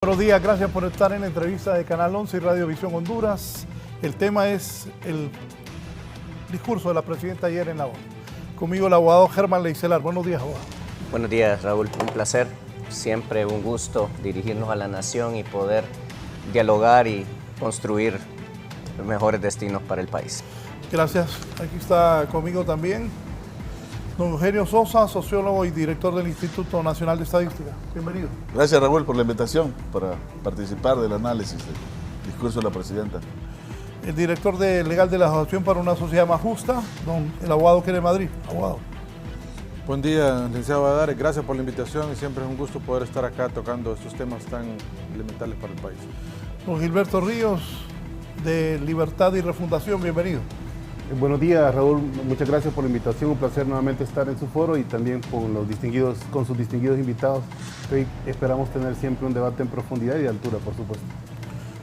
Buenos días, gracias por estar en la entrevista de Canal 11 y Radio Visión Honduras. El tema es el discurso de la presidenta ayer en la ONU. Conmigo el abogado Germán Leicelar. Buenos días, abogado. Buenos días, Raúl. Un placer. Siempre un gusto dirigirnos a la nación y poder dialogar y construir los mejores destinos para el país. Gracias. Aquí está conmigo también don Eugenio Sosa, sociólogo y director del Instituto Nacional de Estadística. Bienvenido. Gracias, Raúl, por la invitación para participar del análisis del discurso de la presidenta. El director legal de la Asociación para una Sociedad Más Justa, el abogado Kenneth Madrid. Abogado. Buen día, licenciado Valladares. Gracias por la invitación y siempre es un gusto poder estar acá tocando estos temas tan elementales para el país. Don Gilberto Ríos, de Libertad y Refundación. Bienvenido. Buenos días, Raúl. Muchas gracias por la invitación. Un placer nuevamente estar en su foro y también con sus distinguidos invitados. Hoy esperamos tener siempre un debate en profundidad y de altura, por supuesto.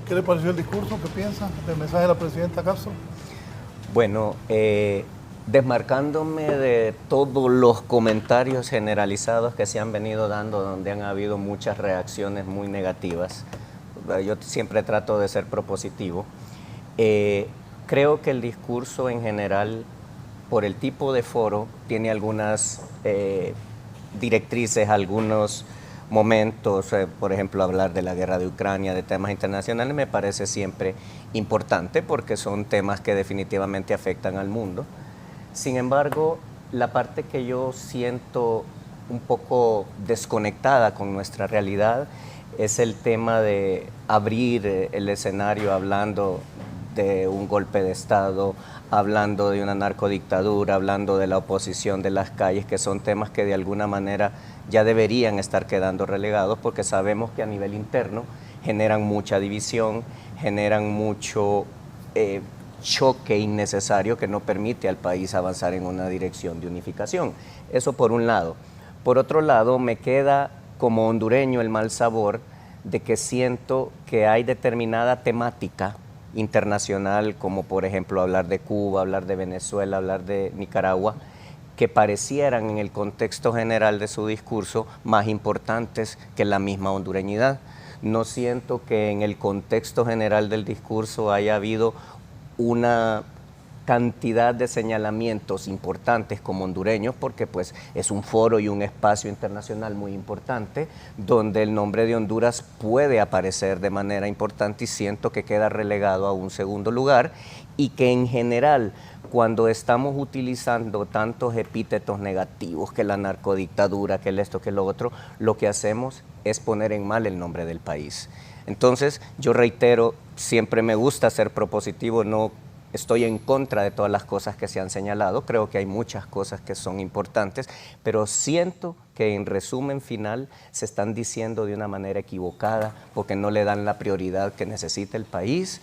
¿Qué le pareció el discurso? ¿Qué piensa del mensaje de la presidenta Castro? Bueno, desmarcándome de todos los comentarios generalizados que se han venido dando, donde han habido muchas reacciones muy negativas, yo siempre trato de ser propositivo. Creo que el discurso en general, por el tipo de foro, tiene algunas directrices, algunos momentos, por ejemplo, hablar de la guerra de Ucrania, de temas internacionales, me parece siempre importante porque son temas que definitivamente afectan al mundo. Sin embargo, la parte que yo siento un poco desconectada con nuestra realidad es el tema de abrir el escenario hablando de un golpe de Estado, hablando de una narcodictadura, hablando de la oposición de las calles, que son temas que de alguna manera ya deberían estar quedando relegados porque sabemos que a nivel interno generan mucha división, generan mucho choque innecesario que no permite al país avanzar en una dirección de unificación. Eso por un lado. Por otro lado, me queda como hondureño el mal sabor de que siento que hay determinada temática internacional, como por ejemplo hablar de Cuba, hablar de Venezuela, hablar de Nicaragua, que parecieran en el contexto general de su discurso más importantes que la misma hondureñidad. No siento que en el contexto general del discurso haya habido una cantidad de señalamientos importantes como hondureños, porque pues es un foro y un espacio internacional muy importante, donde el nombre de Honduras puede aparecer de manera importante y siento que queda relegado a un segundo lugar y que en general cuando estamos utilizando tantos epítetos negativos, que la narcodictadura, que esto, que lo otro, lo que hacemos es poner en mal el nombre del país. Entonces yo reitero, siempre me gusta ser propositivo, no estoy en contra de todas las cosas que se han señalado, creo que hay muchas cosas que son importantes, pero siento que en resumen final se están diciendo de una manera equivocada porque no le dan la prioridad que necesita el país,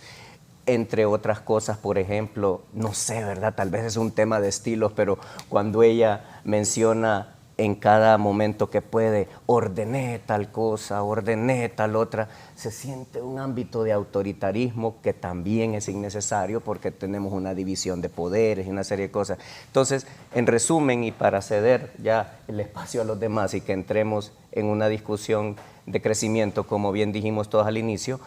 entre otras cosas, por ejemplo, no sé, ¿verdad? Tal vez es un tema de estilos, pero cuando ella menciona en cada momento que puede, ordené tal cosa, ordené tal otra, se siente un ámbito de autoritarismo que también es innecesario porque tenemos una división de poderes y una serie de cosas. Entonces, en resumen, y para ceder ya el espacio a los demás y que entremos en una discusión de crecimiento, como bien dijimos todos al inicio,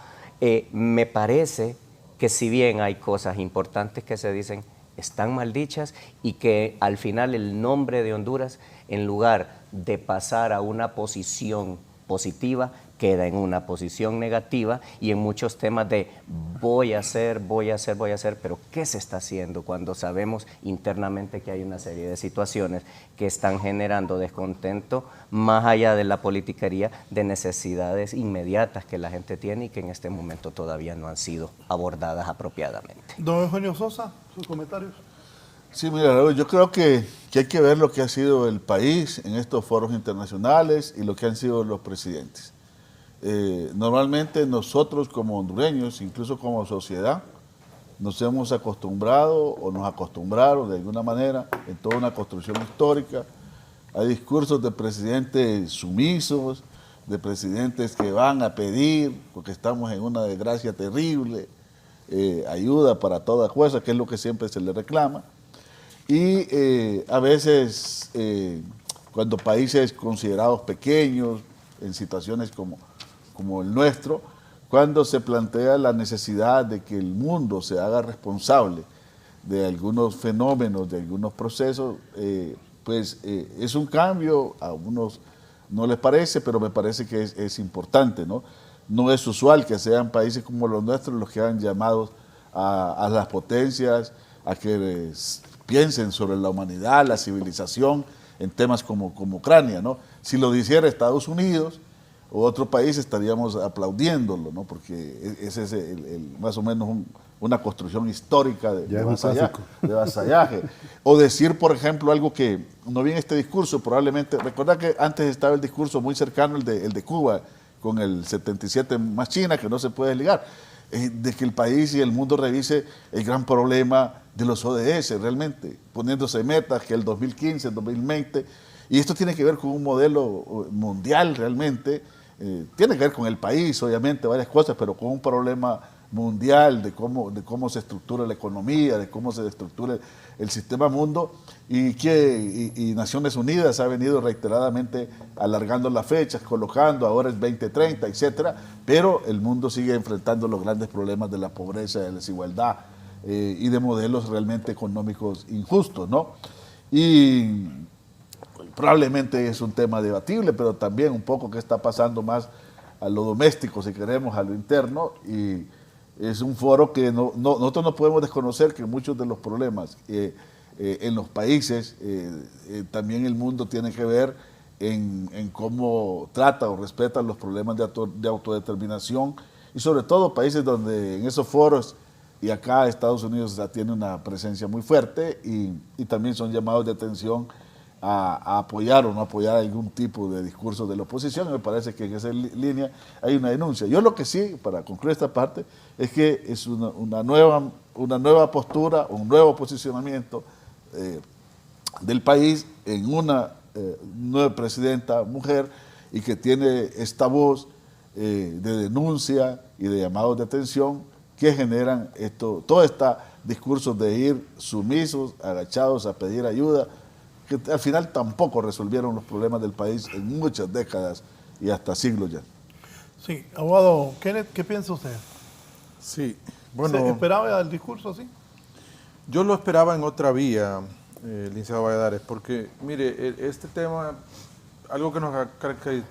me parece que si bien hay cosas importantes que se dicen, están mal dichas y que al final el nombre de Honduras, en lugar de pasar a una posición positiva, queda en una posición negativa y en muchos temas de voy a hacer, pero ¿qué se está haciendo cuando sabemos internamente que hay una serie de situaciones que están generando descontento más allá de la politiquería, de necesidades inmediatas que la gente tiene y que en este momento todavía no han sido abordadas apropiadamente? Don Eugenio Sosa, sus comentarios. Sí, mira, Raúl, yo creo que hay que ver lo que ha sido el país en estos foros internacionales y lo que han sido los presidentes. Normalmente nosotros como hondureños, incluso como sociedad, nos hemos acostumbrado o nos acostumbraron de alguna manera en toda una construcción histórica a discursos de presidentes sumisos, de presidentes que van a pedir, porque estamos en una desgracia terrible, ayuda para toda cosa, que es lo que siempre se le reclama. Y a veces cuando países considerados pequeños, en situaciones como como el nuestro, cuando se plantea la necesidad de que el mundo se haga responsable de algunos fenómenos, de algunos procesos, es un cambio, a unos no les parece, pero me parece que es importante, ¿no? No es usual que sean países como los nuestros los que han llamado a las potencias a que piensen sobre la humanidad, la civilización, en temas como Ucrania, ¿no? Si lo hiciera Estados Unidos o otro país estaríamos aplaudiéndolo, ¿no? Porque ese es más o menos una construcción histórica de vasallaje. O decir, por ejemplo, algo que no vi en este discurso, probablemente, recordad que antes estaba el discurso muy cercano, el de Cuba, con el 77 más China, que no se puede desligar, de que el país y el mundo revise el gran problema de los ODS, realmente, poniéndose metas que el 2015, el 2020, y esto tiene que ver con un modelo mundial realmente, tiene que ver con el país, obviamente, varias cosas, pero con un problema mundial de cómo se estructura la economía, de cómo se estructura el sistema mundo, y Naciones Unidas ha venido reiteradamente alargando las fechas, colocando, ahora es 2030, etcétera, pero el mundo sigue enfrentando los grandes problemas de la pobreza, de la desigualdad y de modelos realmente económicos injustos, ¿no? Y probablemente es un tema debatible, pero también un poco qué está pasando más a lo doméstico, si queremos, a lo interno, y es un foro que nosotros no podemos desconocer que muchos de los problemas en los países, también el mundo tiene que ver en cómo trata o respeta los problemas de autodeterminación, y sobre todo países donde en esos foros, y acá Estados Unidos ya tiene una presencia muy fuerte, y también son llamados de atención a apoyar o no apoyar algún tipo de discurso de la oposición. Me parece que en esa línea hay una denuncia. Yo lo que sí, para concluir esta parte, es que es una nueva postura, un nuevo posicionamiento del país en una nueva presidenta mujer, y que tiene esta voz de denuncia y de llamados de atención que generan todo este discurso de ir sumisos, agachados a pedir ayuda, que al final tampoco resolvieron los problemas del país en muchas décadas y hasta siglos ya. Sí, abogado Kenneth, ¿qué piensa usted? Sí, bueno, ¿Se esperaba el discurso así? yo lo esperaba en otra vía, licenciado Valladares, porque mire, este tema, algo que nos ha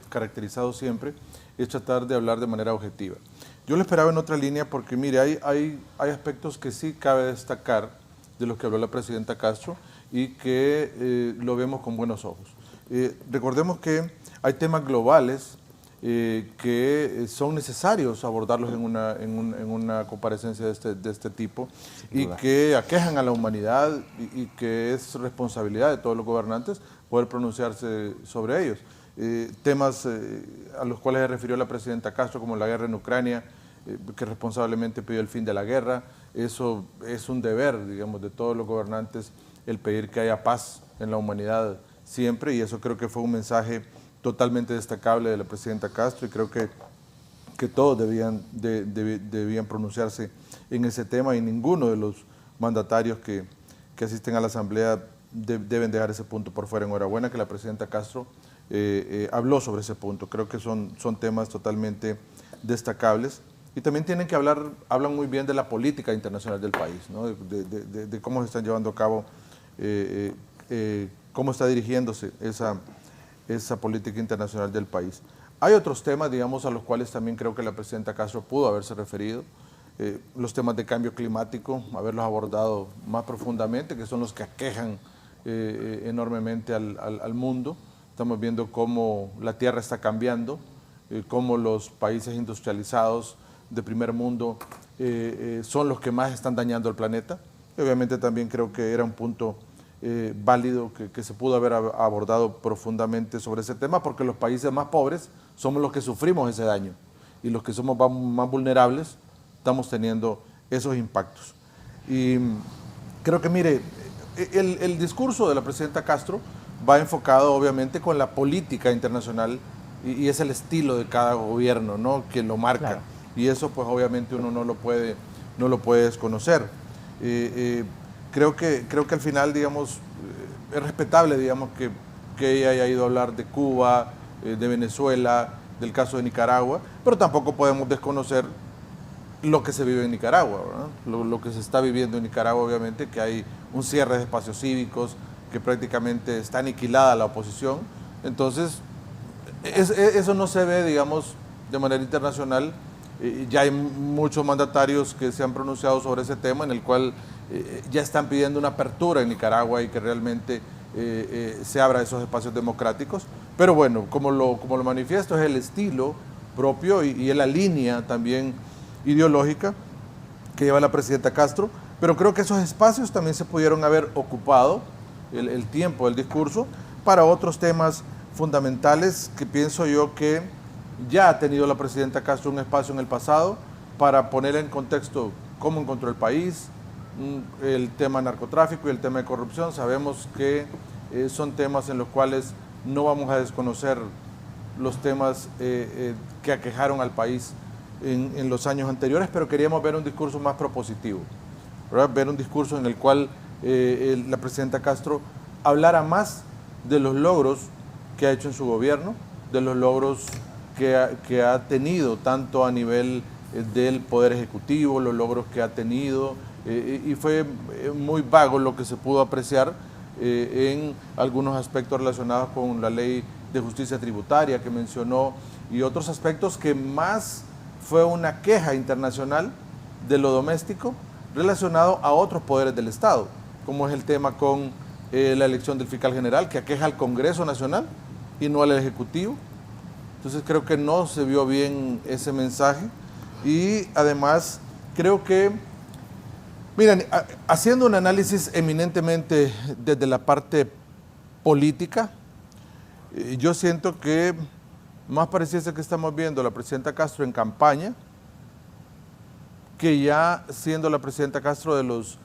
caracterizado siempre es tratar de hablar de manera objetiva. Yo lo esperaba en otra línea porque mire, hay aspectos que sí cabe destacar de los que habló la presidenta Castro, y que lo vemos con buenos ojos. Recordemos que hay temas globales que son necesarios abordarlos en una comparecencia de este tipo, y que aquejan a la humanidad, y que es responsabilidad de todos los gobernantes poder pronunciarse sobre ellos. Temas a los cuales se refirió la presidenta Castro, como la guerra en Ucrania, que responsablemente pidió el fin de la guerra. Eso es un deber, digamos, de todos los gobernantes, el pedir que haya paz en la humanidad siempre, y eso creo que fue un mensaje totalmente destacable de la presidenta Castro, y creo que todos debían pronunciarse en ese tema, y ninguno de los mandatarios que asisten a la Asamblea deben dejar ese punto por fuera. Enhorabuena que la presidenta Castro habló sobre ese punto. Creo que son temas totalmente destacables, y también hablan muy bien de la política internacional del país, ¿no? de cómo se están llevando a cabo, cómo está dirigiéndose esa política internacional del país. Hay otros temas, digamos, a los cuales también creo que la presidenta Castro pudo haberse referido. Los temas de cambio climático, haberlos abordado más profundamente, que son los que aquejan enormemente al mundo. Estamos viendo cómo la Tierra está cambiando, cómo los países industrializados de primer mundo son los que más están dañando al planeta. Y obviamente también creo que era un punto válido que se pudo haber abordado profundamente sobre ese tema, porque los países más pobres somos los que sufrimos ese daño, y los que somos más vulnerables estamos teniendo esos impactos. Y creo que, mire, el discurso de la presidenta Castro va enfocado obviamente con la política internacional, y es el estilo de cada gobierno, ¿no?, que lo marca. Claro. Y eso pues obviamente uno no lo puede desconocer. Creo que al final, digamos, es respetable, digamos, que ella haya ido a hablar de Cuba, de Venezuela, del caso de Nicaragua, pero tampoco podemos desconocer lo que se vive en Nicaragua, ¿verdad? Lo que se está viviendo en Nicaragua, obviamente, que hay un cierre de espacios cívicos, que prácticamente está aniquilada la oposición. Entonces, eso no se ve, digamos, de manera internacional. Ya hay muchos mandatarios que se han pronunciado sobre ese tema, en el cual ya están pidiendo una apertura en Nicaragua y que realmente se abra esos espacios democráticos. Pero bueno, como lo manifiesto, es el estilo propio y es la línea también ideológica que lleva la presidenta Castro, pero creo que esos espacios también se pudieron haber ocupado, el tiempo del discurso, para otros temas fundamentales que pienso yo que ya ha tenido la presidenta Castro un espacio en el pasado para poner en contexto cómo encontró el país, el tema narcotráfico y el tema de corrupción. Sabemos que son temas en los cuales no vamos a desconocer los temas que aquejaron al país en los años anteriores, pero queríamos ver un discurso más propositivo, ¿verdad? Ver un discurso en el cual la presidenta Castro hablara más de los logros que ha hecho en su gobierno, de los logros que ha tenido tanto a nivel del Poder Ejecutivo, los logros que ha tenido, y fue muy vago lo que se pudo apreciar en algunos aspectos relacionados con la ley de justicia tributaria que mencionó y otros aspectos que más fue una queja internacional de lo doméstico relacionado a otros poderes del Estado, como es el tema con la elección del fiscal general, que aqueja al Congreso Nacional y no al Ejecutivo. Entonces creo que no se vio bien ese mensaje y además creo que, miren, haciendo un análisis eminentemente desde la parte política, yo siento que más pareciese que estamos viendo a la presidenta Castro en campaña que ya siendo la presidenta Castro de los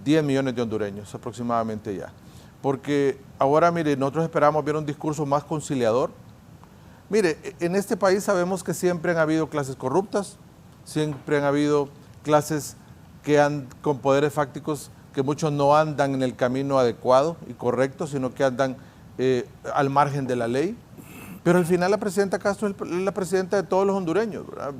10 millones de hondureños aproximadamente ya. Porque ahora, mire, nosotros esperamos ver un discurso más conciliador. Mire, en este país sabemos que siempre han habido clases corruptas, siempre han habido clases con poderes fácticos que muchos no andan en el camino adecuado y correcto, sino que andan al margen de la ley. Pero al final la presidenta Castro es la presidenta de todos los hondureños, ¿verdad?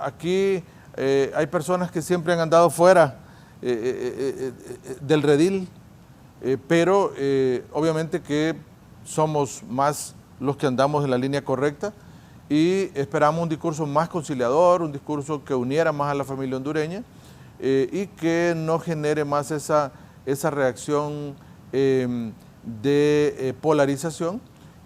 Aquí hay personas que siempre han andado fuera del redil, pero obviamente que somos más los que andamos en la línea correcta y esperamos un discurso más conciliador, un discurso que uniera más a la familia hondureña y que no genere más esa reacción de polarización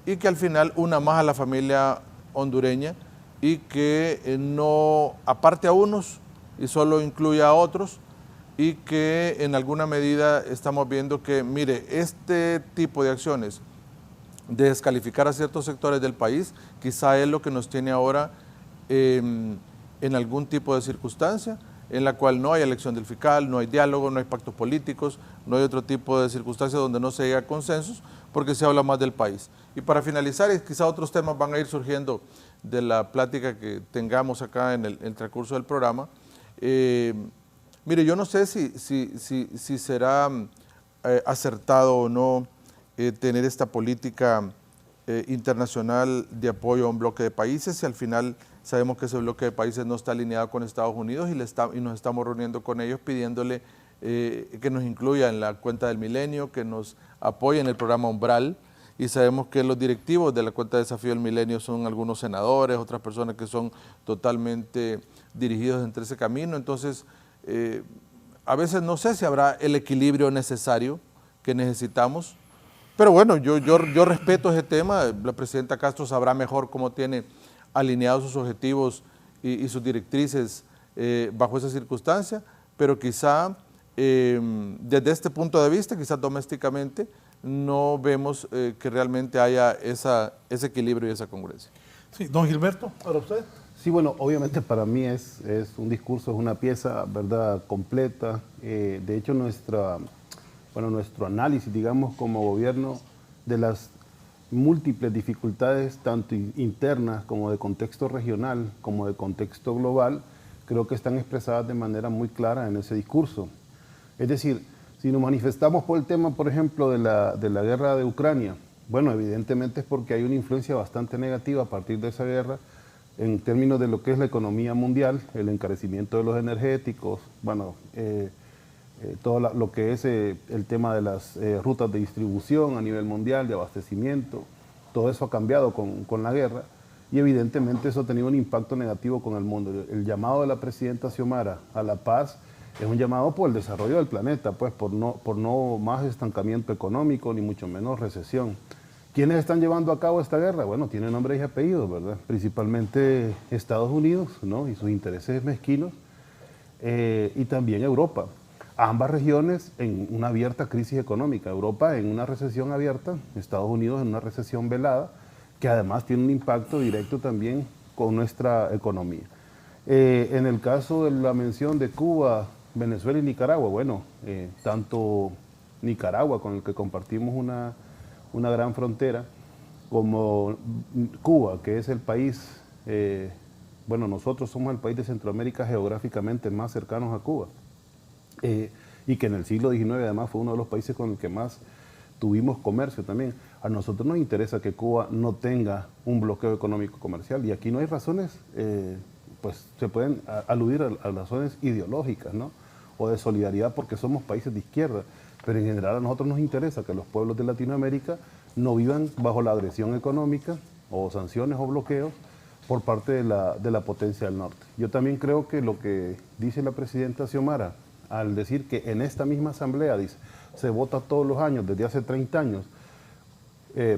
y que al final una más a la familia hondureña y que no aparte a unos y solo incluya a otros y que en alguna medida estamos viendo que, mire, este tipo de acciones de descalificar a ciertos sectores del país, quizá es lo que nos tiene ahora en algún tipo de circunstancia en la cual no hay elección del fiscal, no hay diálogo, no hay pactos políticos, no hay otro tipo de circunstancias donde no se llega a consensos porque se habla más del país. Y para finalizar, quizá otros temas van a ir surgiendo de la plática que tengamos acá en el transcurso del programa. Mire, yo no sé si será acertado o no tener esta política internacional de apoyo a un bloque de países, si al final sabemos que ese bloque de países no está alineado con Estados Unidos y nos estamos reuniendo con ellos pidiéndole que nos incluya en la cuenta del milenio, que nos apoye en el programa Umbral, y sabemos que los directivos de la cuenta de Desafío del Milenio son algunos senadores, otras personas que son totalmente dirigidos entre ese camino. Entonces, a veces no sé si habrá el equilibrio necesario que necesitamos, pero bueno, yo respeto ese tema. La presidenta Castro sabrá mejor cómo tiene alineados sus objetivos y sus directrices bajo esa circunstancia, pero quizá desde este punto de vista, quizás domésticamente, no vemos que realmente haya ese equilibrio y esa congruencia. Sí, don Gilberto, ¿para usted? Sí, bueno, obviamente para mí es un discurso, es una pieza, ¿verdad?, completa. De hecho, nuestro análisis, digamos, como gobierno de las múltiples dificultades, tanto internas como de contexto regional, como de contexto global, creo que están expresadas de manera muy clara en ese discurso. Es decir, si nos manifestamos por el tema, por ejemplo, de la guerra de Ucrania, Bueno, evidentemente es porque hay una influencia bastante negativa a partir de esa guerra en términos de lo que es la economía mundial, el encarecimiento de los energéticos, bueno, todo lo que es el tema de las rutas de distribución a nivel mundial, de abastecimiento, todo eso ha cambiado con la guerra y evidentemente eso ha tenido un impacto negativo con el mundo. El llamado de la presidenta Xiomara a la paz es un llamado por el desarrollo del planeta, pues por no más estancamiento económico, ni mucho menos recesión. ¿Quiénes están llevando a cabo esta guerra? Bueno, tiene nombres y apellidos, ¿verdad? Principalmente Estados Unidos, ¿no? Y sus intereses mezquinos, y también Europa. Ambas regiones en una abierta crisis económica. Europa en una recesión abierta, Estados Unidos en una recesión velada, que además tiene un impacto directo también con nuestra economía. En el caso de la mención de Cuba, Venezuela y Nicaragua, bueno, tanto Nicaragua, con el que compartimos una gran frontera, como Cuba, que es el país, bueno, nosotros somos el país de Centroamérica geográficamente más cercanos a Cuba, y que en el siglo XIX además fue uno de los países con el que más tuvimos comercio también. A nosotros nos interesa que Cuba no tenga un bloqueo económico comercial, y aquí no hay razones, pues se pueden aludir a razones ideológicas, ¿no? O de solidaridad porque somos países de izquierda, pero en general a nosotros nos interesa que los pueblos de Latinoamérica no vivan bajo la agresión económica o sanciones o bloqueos por parte de la potencia del norte. Yo también creo que lo que dice la presidenta Xiomara al decir que en esta misma asamblea, dice, se vota todos los años desde hace 30 años,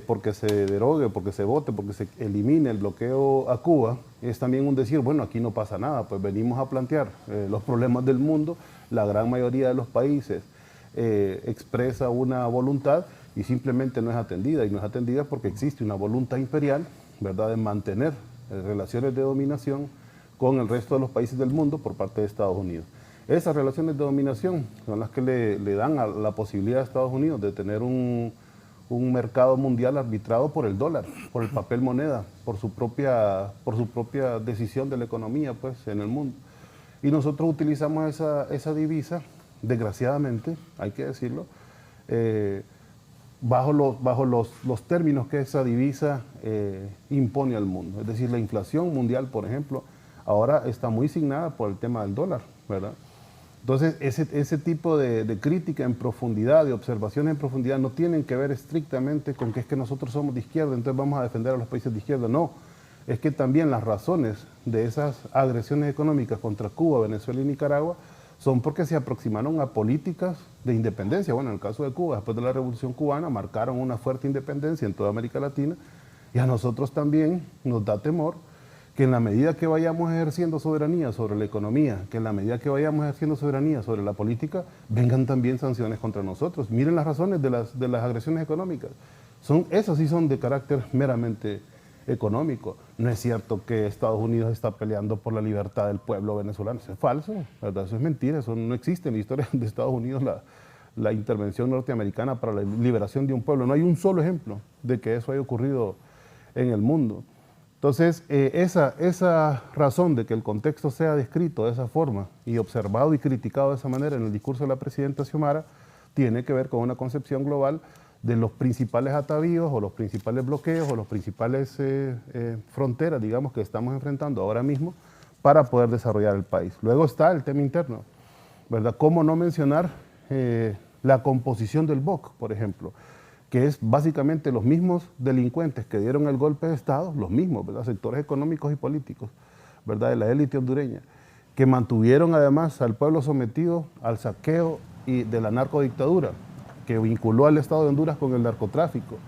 porque se derogue, porque se vote, porque se elimine el bloqueo a Cuba, es también un decir, bueno, aquí no pasa nada, pues venimos a plantear los problemas del mundo, la gran mayoría de los países expresa una voluntad y simplemente no es atendida, y no es atendida porque existe una voluntad imperial, ¿verdad?, de mantener relaciones de dominación con el resto de los países del mundo por parte de Estados Unidos. Esas relaciones de dominación son las que le dan a la posibilidad a Estados Unidos de tener un mercado mundial arbitrado por el dólar, por el papel moneda, por su propia decisión de la economía, pues, en el mundo. Y nosotros utilizamos esa divisa, desgraciadamente, hay que decirlo, bajo los términos que esa divisa impone al mundo. Es decir, la inflación mundial, por ejemplo, ahora está muy signada por el tema del dólar, ¿verdad? Entonces, ese tipo de crítica en profundidad, de observaciones en profundidad, no tienen que ver estrictamente con que es que nosotros somos de izquierda, entonces vamos a defender a los países de izquierda. No, es que también las razones de esas agresiones económicas contra Cuba, Venezuela y Nicaragua son porque se aproximaron a políticas de independencia. Bueno, en el caso de Cuba, después de la Revolución Cubana, marcaron una fuerte independencia en toda América Latina, y a nosotros también nos da temor que en la medida que vayamos ejerciendo soberanía sobre la economía, que en la medida que vayamos ejerciendo soberanía sobre la política, vengan también sanciones contra nosotros. Miren las razones de las agresiones económicas. Esas sí son de carácter meramente económico. No es cierto que Estados Unidos está peleando por la libertad del pueblo venezolano. Eso es falso, ¿verdad? Eso es mentira. Eso no existe en la historia de Estados Unidos, la intervención norteamericana para la liberación de un pueblo. No hay un solo ejemplo de que eso haya ocurrido en el mundo. Entonces, esa razón de que el contexto sea descrito de esa forma y observado y criticado de esa manera en el discurso de la presidenta Xiomara tiene que ver con una concepción global de los principales atavíos o los principales bloqueos o los principales fronteras, digamos, que estamos enfrentando ahora mismo para poder desarrollar el país. Luego está el tema interno, ¿verdad? ¿Cómo no mencionar la composición del BOC, por ejemplo? Que es básicamente los mismos delincuentes que dieron el golpe de Estado, los mismos, ¿verdad?, sectores económicos y políticos, ¿verdad?, de la élite hondureña, que mantuvieron además al pueblo sometido al saqueo y de la narcodictadura, que vinculó al Estado de Honduras con el narcotráfico,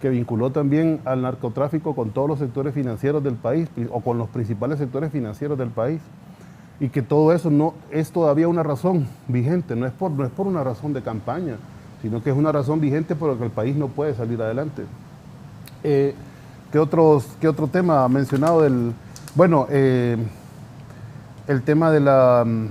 que vinculó también al narcotráfico con todos los sectores financieros del país, o con los principales sectores financieros del país, y que todo eso no es todavía una razón vigente, no es por una razón de campaña, sino que es una razón vigente por la que el país no puede salir adelante. ¿Qué otro tema ha mencionado? Bueno, el tema del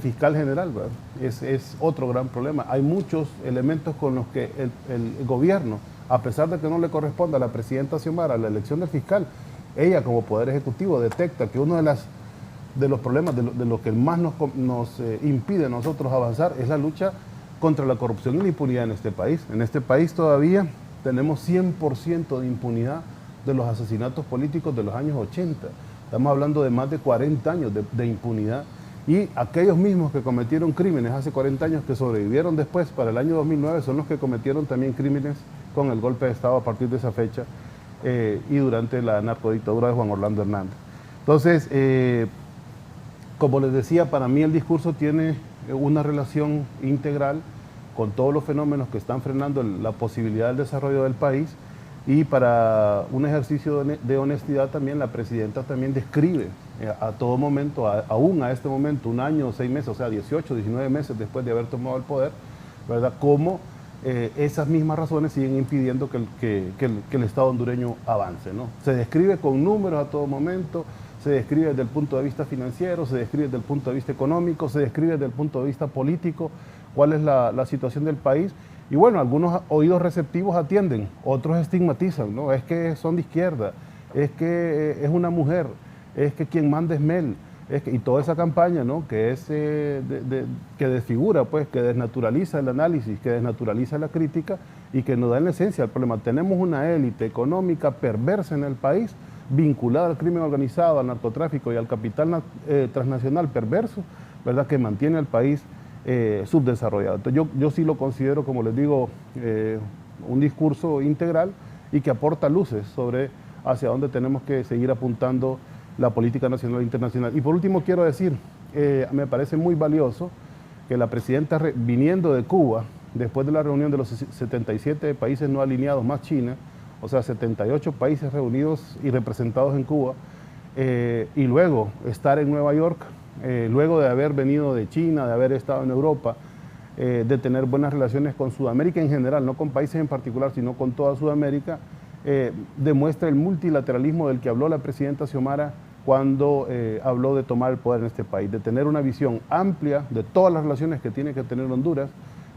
fiscal general, ¿verdad? Es otro gran problema. Hay muchos elementos con los que el gobierno, a pesar de que no le corresponda a la presidenta Xiomara la elección del fiscal, ella como Poder Ejecutivo detecta que uno de los problemas, de lo que más nos impide a nosotros avanzar es la lucha contra la corrupción y la impunidad en este país. En este país todavía tenemos 100% de impunidad de los asesinatos políticos de los años 80. Estamos hablando de más de 40 años de impunidad. Y aquellos mismos que cometieron crímenes hace 40 años que sobrevivieron después, para el año 2009, son los que cometieron también crímenes con el golpe de Estado a partir de esa fecha y durante la narcodictadura de Juan Orlando Hernández. Entonces, como les decía, para mí el discurso tiene una relación integral con todos los fenómenos que están frenando la posibilidad del desarrollo del país, y para un ejercicio de honestidad también la presidenta también describe a todo momento, aún a este momento, 1 año o 6 meses, o sea 18, 19 meses después de haber tomado el poder, ¿verdad?, cómo esas mismas razones siguen impidiendo que el Estado hondureño avance, ¿no? Se describe con números a todo momento, se describe desde el punto de vista financiero, se describe desde el punto de vista económico, se describe desde el punto de vista político, cuál es la situación del país. Y bueno, algunos oídos receptivos atienden, otros estigmatizan, ¿no? Es que son de izquierda, es que es una mujer, es que quien manda es Mel, y toda esa campaña, ¿no?, que es que desfigura, pues, que desnaturaliza el análisis, que desnaturaliza la crítica y que no da en la esencia el problema. Tenemos una élite económica perversa en el país, vinculada al crimen organizado, al narcotráfico y al capital transnacional perverso, ¿verdad?, que mantiene al país subdesarrollado. Entonces yo sí lo considero, como les digo, un discurso integral y que aporta luces sobre hacia dónde tenemos que seguir apuntando la política nacional e internacional. Y por último quiero decir, me parece muy valioso que la presidenta, viniendo de Cuba, después de la reunión de los 77 países no alineados más China, o sea 78 países reunidos y representados en Cuba, y luego estar en Nueva York, luego de haber venido de China, de haber estado en Europa, de tener buenas relaciones con Sudamérica en general, no con países en particular, sino con toda Sudamérica, demuestra el multilateralismo del que habló la presidenta Xiomara cuando habló de tomar el poder en este país, de tener una visión amplia de todas las relaciones que tiene que tener Honduras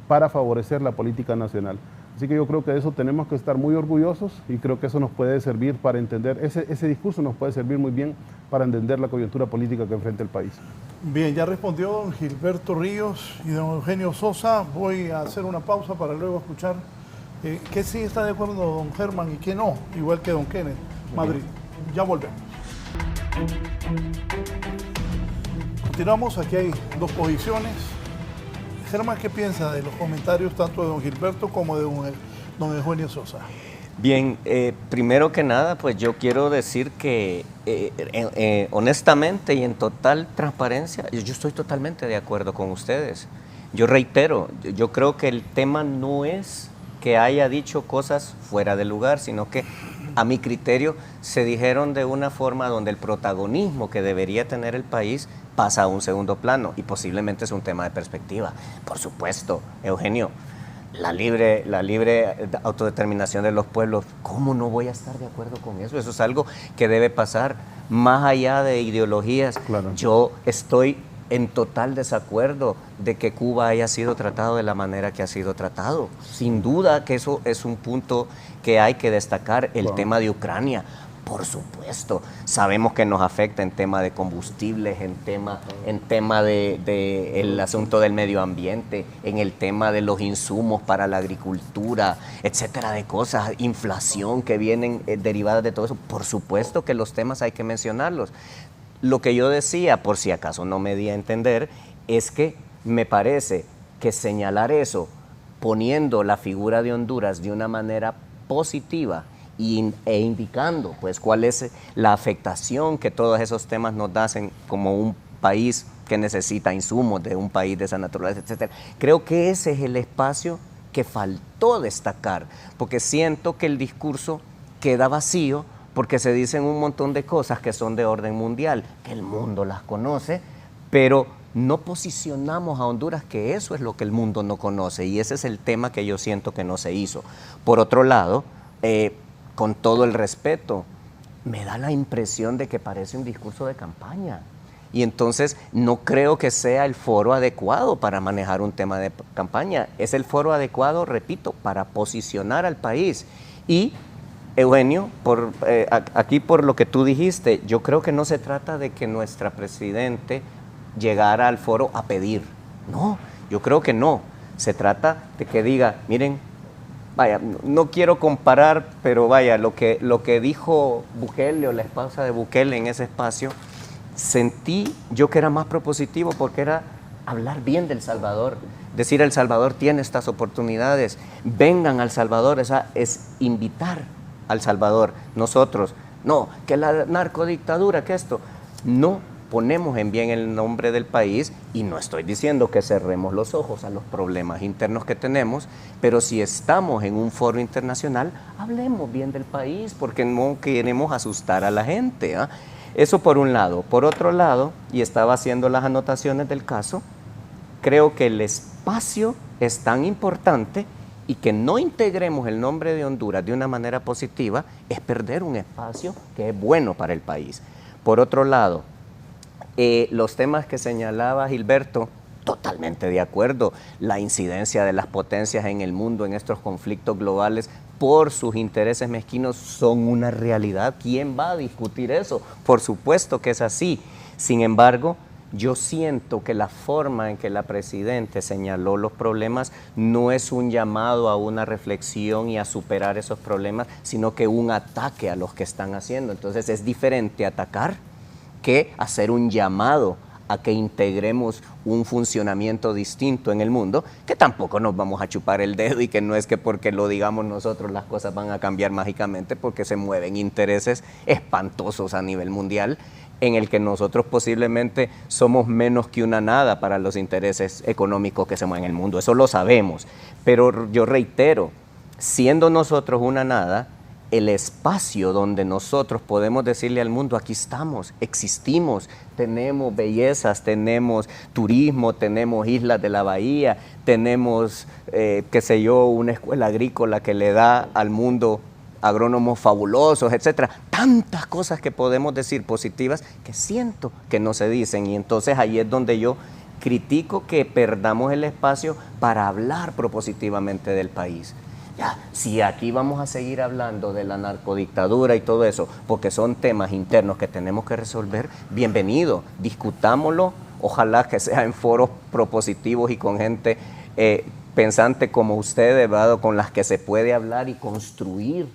para favorecer la política nacional. Así que yo creo que de eso tenemos que estar muy orgullosos y creo que eso nos puede servir para entender, ese discurso nos puede servir muy bien para entender la coyuntura política que enfrenta el país. Bien, ya respondió don Gilberto Ríos y don Eugenio Sosa. Voy a hacer una pausa para luego escuchar que sí está de acuerdo don Germán y que no, igual que don Kenneth Madrid. Ya volvemos. Continuamos, aquí hay dos posiciones. Germán, ¿qué piensa de los comentarios tanto de don Gilberto como de don Eugenio Sosa? Bien, primero que nada, pues yo quiero decir que honestamente y en total transparencia, yo estoy totalmente de acuerdo con ustedes. Yo reitero, yo creo que el tema no es que haya dicho cosas fuera de lugar, sino que a mi criterio se dijeron de una forma donde el protagonismo que debería tener el país pasa a un segundo plano y posiblemente es un tema de perspectiva. Por supuesto, Eugenio, la libre autodeterminación de los pueblos, ¿cómo no voy a estar de acuerdo con eso? Eso es algo que debe pasar más allá de ideologías. Claro. Yo estoy en total desacuerdo de que Cuba haya sido tratado de la manera que ha sido tratado. Sin duda que eso es un punto que hay que destacar, el tema de Ucrania. Por supuesto, sabemos que nos afecta en tema de combustibles, en tema de el asunto del medio ambiente, en el tema de los insumos para la agricultura, etcétera, de cosas, inflación que vienen derivadas de todo eso. Por supuesto que los temas hay que mencionarlos. Lo que yo decía, por si acaso no me di a entender, es que me parece que señalar eso, poniendo la figura de Honduras de una manera positiva e indicando pues cuál es la afectación que todos esos temas nos hacen como un país que necesita insumos de un país de esa naturaleza, etcétera. Creo que ese es el espacio que faltó destacar, porque siento que el discurso queda vacío porque se dicen un montón de cosas que son de orden mundial, que el mundo las conoce, pero no posicionamos a Honduras, que eso es lo que el mundo no conoce, y ese es el tema que yo siento que no se hizo. Por otro lado, con todo el respeto, me da la impresión de que parece un discurso de campaña. Y entonces no creo que sea el foro adecuado para manejar un tema de campaña. Es el foro adecuado, repito, para posicionar al país. Y, Eugenio, aquí por lo que tú dijiste, yo creo que no se trata de que nuestra presidente llegara al foro a pedir. No, yo creo que no. Se trata de que diga, miren, vaya, no quiero comparar, pero vaya, lo que dijo Bukele o la esposa de Bukele en ese espacio, sentí yo que era más propositivo porque era hablar bien del Salvador, decir El Salvador tiene estas oportunidades, vengan al Salvador, esa es invitar al Salvador. Nosotros, no, que la narcodictadura, que esto, no ponemos en bien el nombre del país y no estoy diciendo que cerremos los ojos a los problemas internos que tenemos, pero si estamos en un foro internacional, hablemos bien del país porque no queremos asustar a la gente, ¿ah? Eso por un lado. Por otro lado, y estaba haciendo las anotaciones del caso, creo que el espacio es tan importante y que no integremos el nombre de Honduras de una manera positiva es perder un espacio que es bueno para el país. Por otro lado, los temas que señalaba Gilberto, totalmente de acuerdo. La incidencia de las potencias en el mundo en estos conflictos globales por sus intereses mezquinos son una realidad. ¿Quién va a discutir eso? Por supuesto que es así. Sin embargo, yo siento que la forma en que la Presidenta señaló los problemas no es un llamado a una reflexión y a superar esos problemas, sino que un ataque a los que están haciendo. Entonces es diferente atacar que hacer un llamado a que integremos un funcionamiento distinto en el mundo, que tampoco nos vamos a chupar el dedo y que no es que porque lo digamos nosotros las cosas van a cambiar mágicamente, porque se mueven intereses espantosos a nivel mundial en el que nosotros posiblemente somos menos que una nada para los intereses económicos que se mueven en el mundo. Eso lo sabemos, pero yo reitero, siendo nosotros una nada, el espacio donde nosotros podemos decirle al mundo, aquí estamos, existimos, tenemos bellezas, tenemos turismo, tenemos islas de la bahía, tenemos, qué sé yo, una escuela agrícola que le da al mundo agrónomos fabulosos, etcétera. Tantas cosas que podemos decir positivas que siento que no se dicen, y entonces ahí es donde yo critico que perdamos el espacio para hablar propositivamente del país. Ya, si aquí vamos a seguir hablando de la narcodictadura y todo eso, porque son temas internos que tenemos que resolver, bienvenido, discutámoslo, ojalá que sea en foros propositivos y con gente pensante como ustedes, ¿verdad? Con las que se puede hablar y construir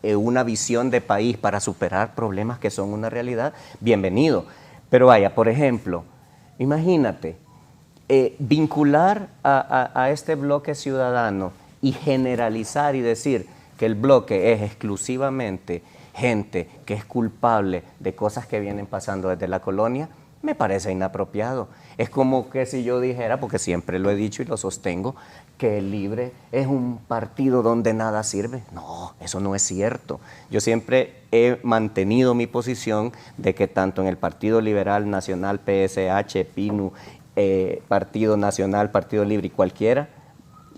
una visión de país para superar problemas que son una realidad, bienvenido. Pero vaya, por ejemplo, imagínate, vincular a este bloque ciudadano y generalizar y decir que el bloque es exclusivamente gente que es culpable de cosas que vienen pasando desde la colonia, me parece inapropiado. Es como que si yo dijera, porque siempre lo he dicho y lo sostengo, que el Libre es un partido donde nada sirve. No, eso no es cierto. Yo siempre he mantenido mi posición de que tanto en el Partido Liberal Nacional, PSH, PINU, Partido Nacional, Partido Libre y cualquiera,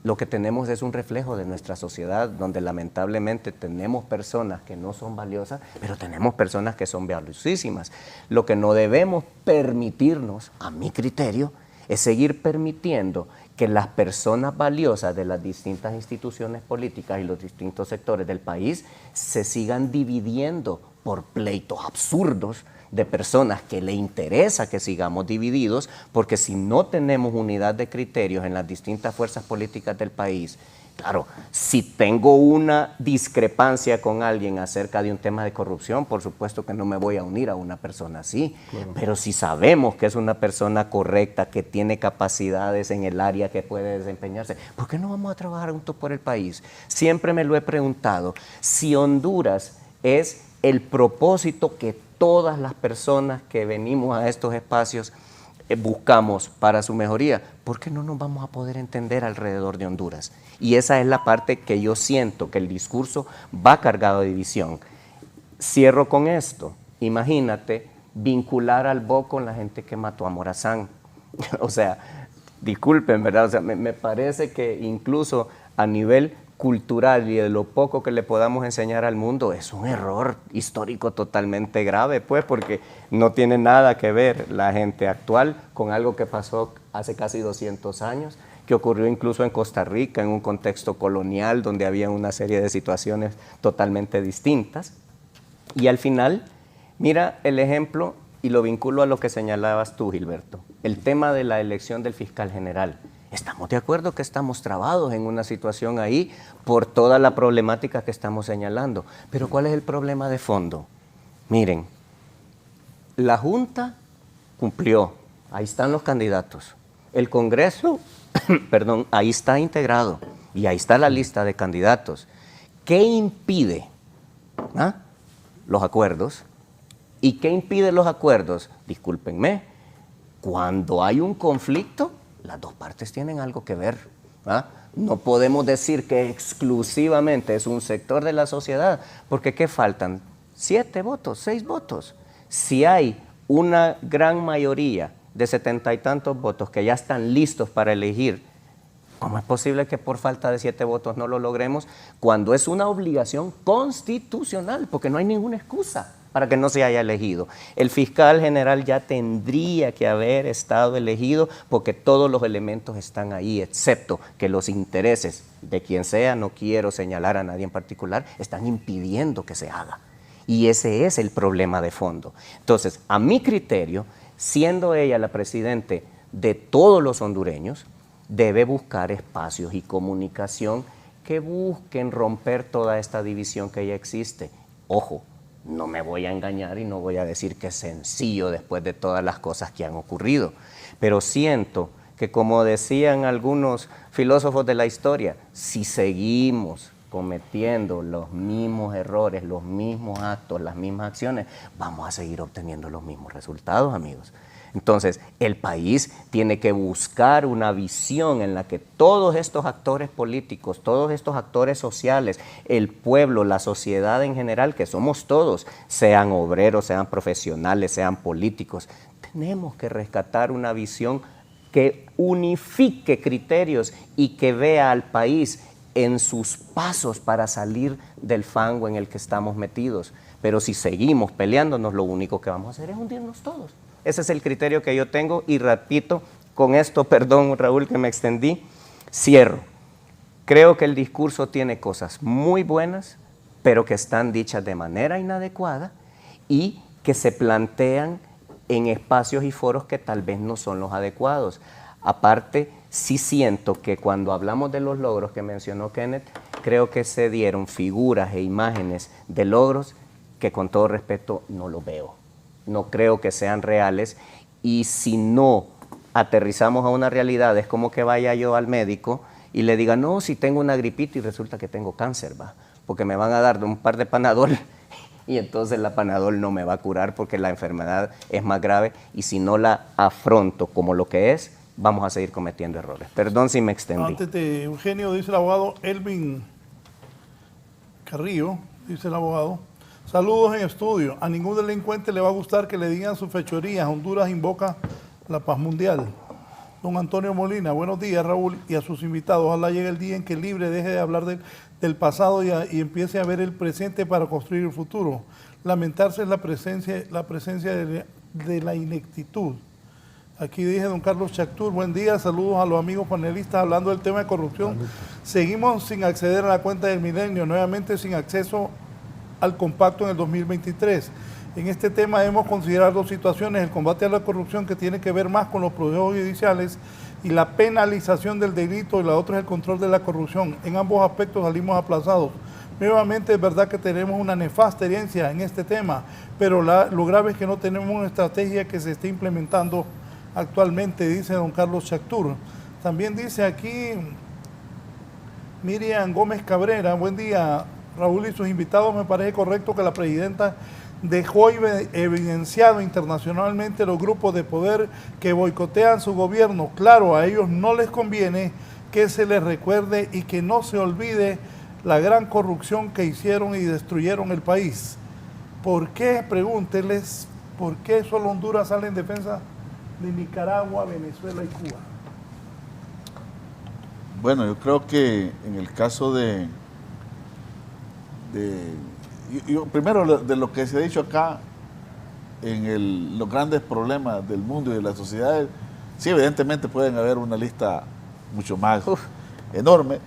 lo que tenemos es un reflejo de nuestra sociedad, donde lamentablemente tenemos personas que no son valiosas, pero tenemos personas que son valiosísimas. Lo que no debemos permitirnos, a mi criterio, es seguir permitiendo que las personas valiosas de las distintas instituciones políticas y los distintos sectores del país se sigan dividiendo por pleitos absurdos de personas que le interesa que sigamos divididos, porque si no tenemos unidad de criterios en las distintas fuerzas políticas del país, claro, si tengo una discrepancia con alguien acerca de un tema de corrupción, por supuesto que no me voy a unir a una persona así, claro. Pero si sabemos que es una persona correcta, que tiene capacidades en el área que puede desempeñarse, ¿por qué no vamos a trabajar juntos por el país? Siempre me lo he preguntado, si Honduras es el propósito que todas las personas que venimos a estos espacios buscamos para su mejoría, ¿por qué no nos vamos a poder entender alrededor de Honduras? Y esa es la parte que yo siento que el discurso va cargado de división. Cierro con esto. Imagínate vincular al BOC con la gente que mató a Morazán. O sea, disculpen, ¿verdad? O sea, me parece que incluso a nivel cultural y de lo poco que le podamos enseñar al mundo es un error histórico totalmente grave, pues, porque no tiene nada que ver la gente actual con algo que pasó hace casi 200 años, que ocurrió incluso en Costa Rica, en un contexto colonial donde había una serie de situaciones totalmente distintas. Y al final, mira el ejemplo y lo vinculo a lo que señalabas tú, Gilberto, el tema de la elección del fiscal general. Estamos de acuerdo que estamos trabados en una situación ahí por toda la problemática que estamos señalando. Pero ¿cuál es el problema de fondo? Miren, la Junta cumplió, ahí están los candidatos. El Congreso, perdón, ahí está integrado y ahí está la lista de candidatos. ¿Qué impide los acuerdos? ¿Y qué impide los acuerdos? Discúlpenme, cuando hay un conflicto, las dos partes tienen algo que ver. No podemos decir que exclusivamente es un sector de la sociedad, porque ¿qué faltan? 7 votos, 6 votos. Si hay una gran mayoría de 70 y tantos votos que ya están listos para elegir, ¿cómo es posible que por falta de 7 votos no lo logremos cuando es una obligación constitucional? Porque no hay ninguna excusa para que no se haya elegido. El fiscal general ya tendría que haber estado elegido porque todos los elementos están ahí, excepto que los intereses de quien sea, no quiero señalar a nadie en particular, están impidiendo que se haga. Y ese es el problema de fondo. Entonces, a mi criterio, siendo ella la presidente de todos los hondureños, debe buscar espacios y comunicación que busquen romper toda esta división que ya existe. Ojo, no me voy a engañar y no voy a decir que es sencillo después de todas las cosas que han ocurrido, pero siento que, como decían algunos filósofos de la historia, si seguimos cometiendo los mismos errores, los mismos actos, las mismas acciones, vamos a seguir obteniendo los mismos resultados, amigos. Entonces, el país tiene que buscar una visión en la que todos estos actores políticos, todos estos actores sociales, el pueblo, la sociedad en general, que somos todos, sean obreros, sean profesionales, sean políticos, tenemos que rescatar una visión que unifique criterios y que vea al país en sus pasos para salir del fango en el que estamos metidos. Pero si seguimos peleándonos, lo único que vamos a hacer es hundirnos todos. Ese es el criterio que yo tengo y repito, con esto, perdón Raúl que me extendí, cierro. Creo que el discurso tiene cosas muy buenas, pero que están dichas de manera inadecuada y que se plantean en espacios y foros que tal vez no son los adecuados. Aparte, sí siento que cuando hablamos de los logros que mencionó Kenneth, creo que se dieron figuras e imágenes de logros que, con todo respeto, no lo veo. No creo que sean reales, y si no aterrizamos a una realidad, es como que vaya yo al médico y le diga, no, si tengo una gripita y resulta que tengo cáncer, porque me van a dar un par de Panadol y entonces la Panadol no me va a curar porque la enfermedad es más grave, y si no la afronto como lo que es, vamos a seguir cometiendo errores. Perdón si me extendí. Antes de Eugenio, dice el abogado Elvin Carrillo, dice el abogado: saludos en estudio. A ningún delincuente le va a gustar que le digan sus fechorías. Honduras invoca la paz mundial. Don Antonio Molina, buenos días, Raúl, y a sus invitados. Ojalá llegue el día en que Libre deje de hablar del pasado y empiece a ver el presente para construir el futuro. Lamentarse es la presencia de la ineptitud. Aquí dice don Carlos Chactur, buen día, saludos a los amigos panelistas hablando del tema de corrupción. Seguimos sin acceder a la cuenta del milenio, nuevamente sin acceso al compacto en el 2023. En este tema debemos considerar dos situaciones: el combate a la corrupción, que tiene que ver más con los procesos judiciales, y la penalización del delito, y la otra es el control de la corrupción. En ambos aspectos salimos aplazados. Nuevamente es verdad que tenemos una nefasta herencia en este tema, pero lo grave es que no tenemos una estrategia que se esté implementando actualmente, dice don Carlos Chactur. También dice aquí Miriam Gómez Cabrera, buen día, Raúl y sus invitados. Me parece correcto que la presidenta dejó evidenciado internacionalmente los grupos de poder que boicotean su gobierno. Claro, a ellos no les conviene que se les recuerde y que no se olvide la gran corrupción que hicieron y destruyeron el país. ¿Por qué? Pregúntenles, ¿por qué solo Honduras sale en defensa de Nicaragua, Venezuela y Cuba? Bueno, yo creo que en el caso primero de lo que se ha dicho acá, en los grandes problemas del mundo y de las sociedades, sí, evidentemente pueden haber una lista mucho más enorme,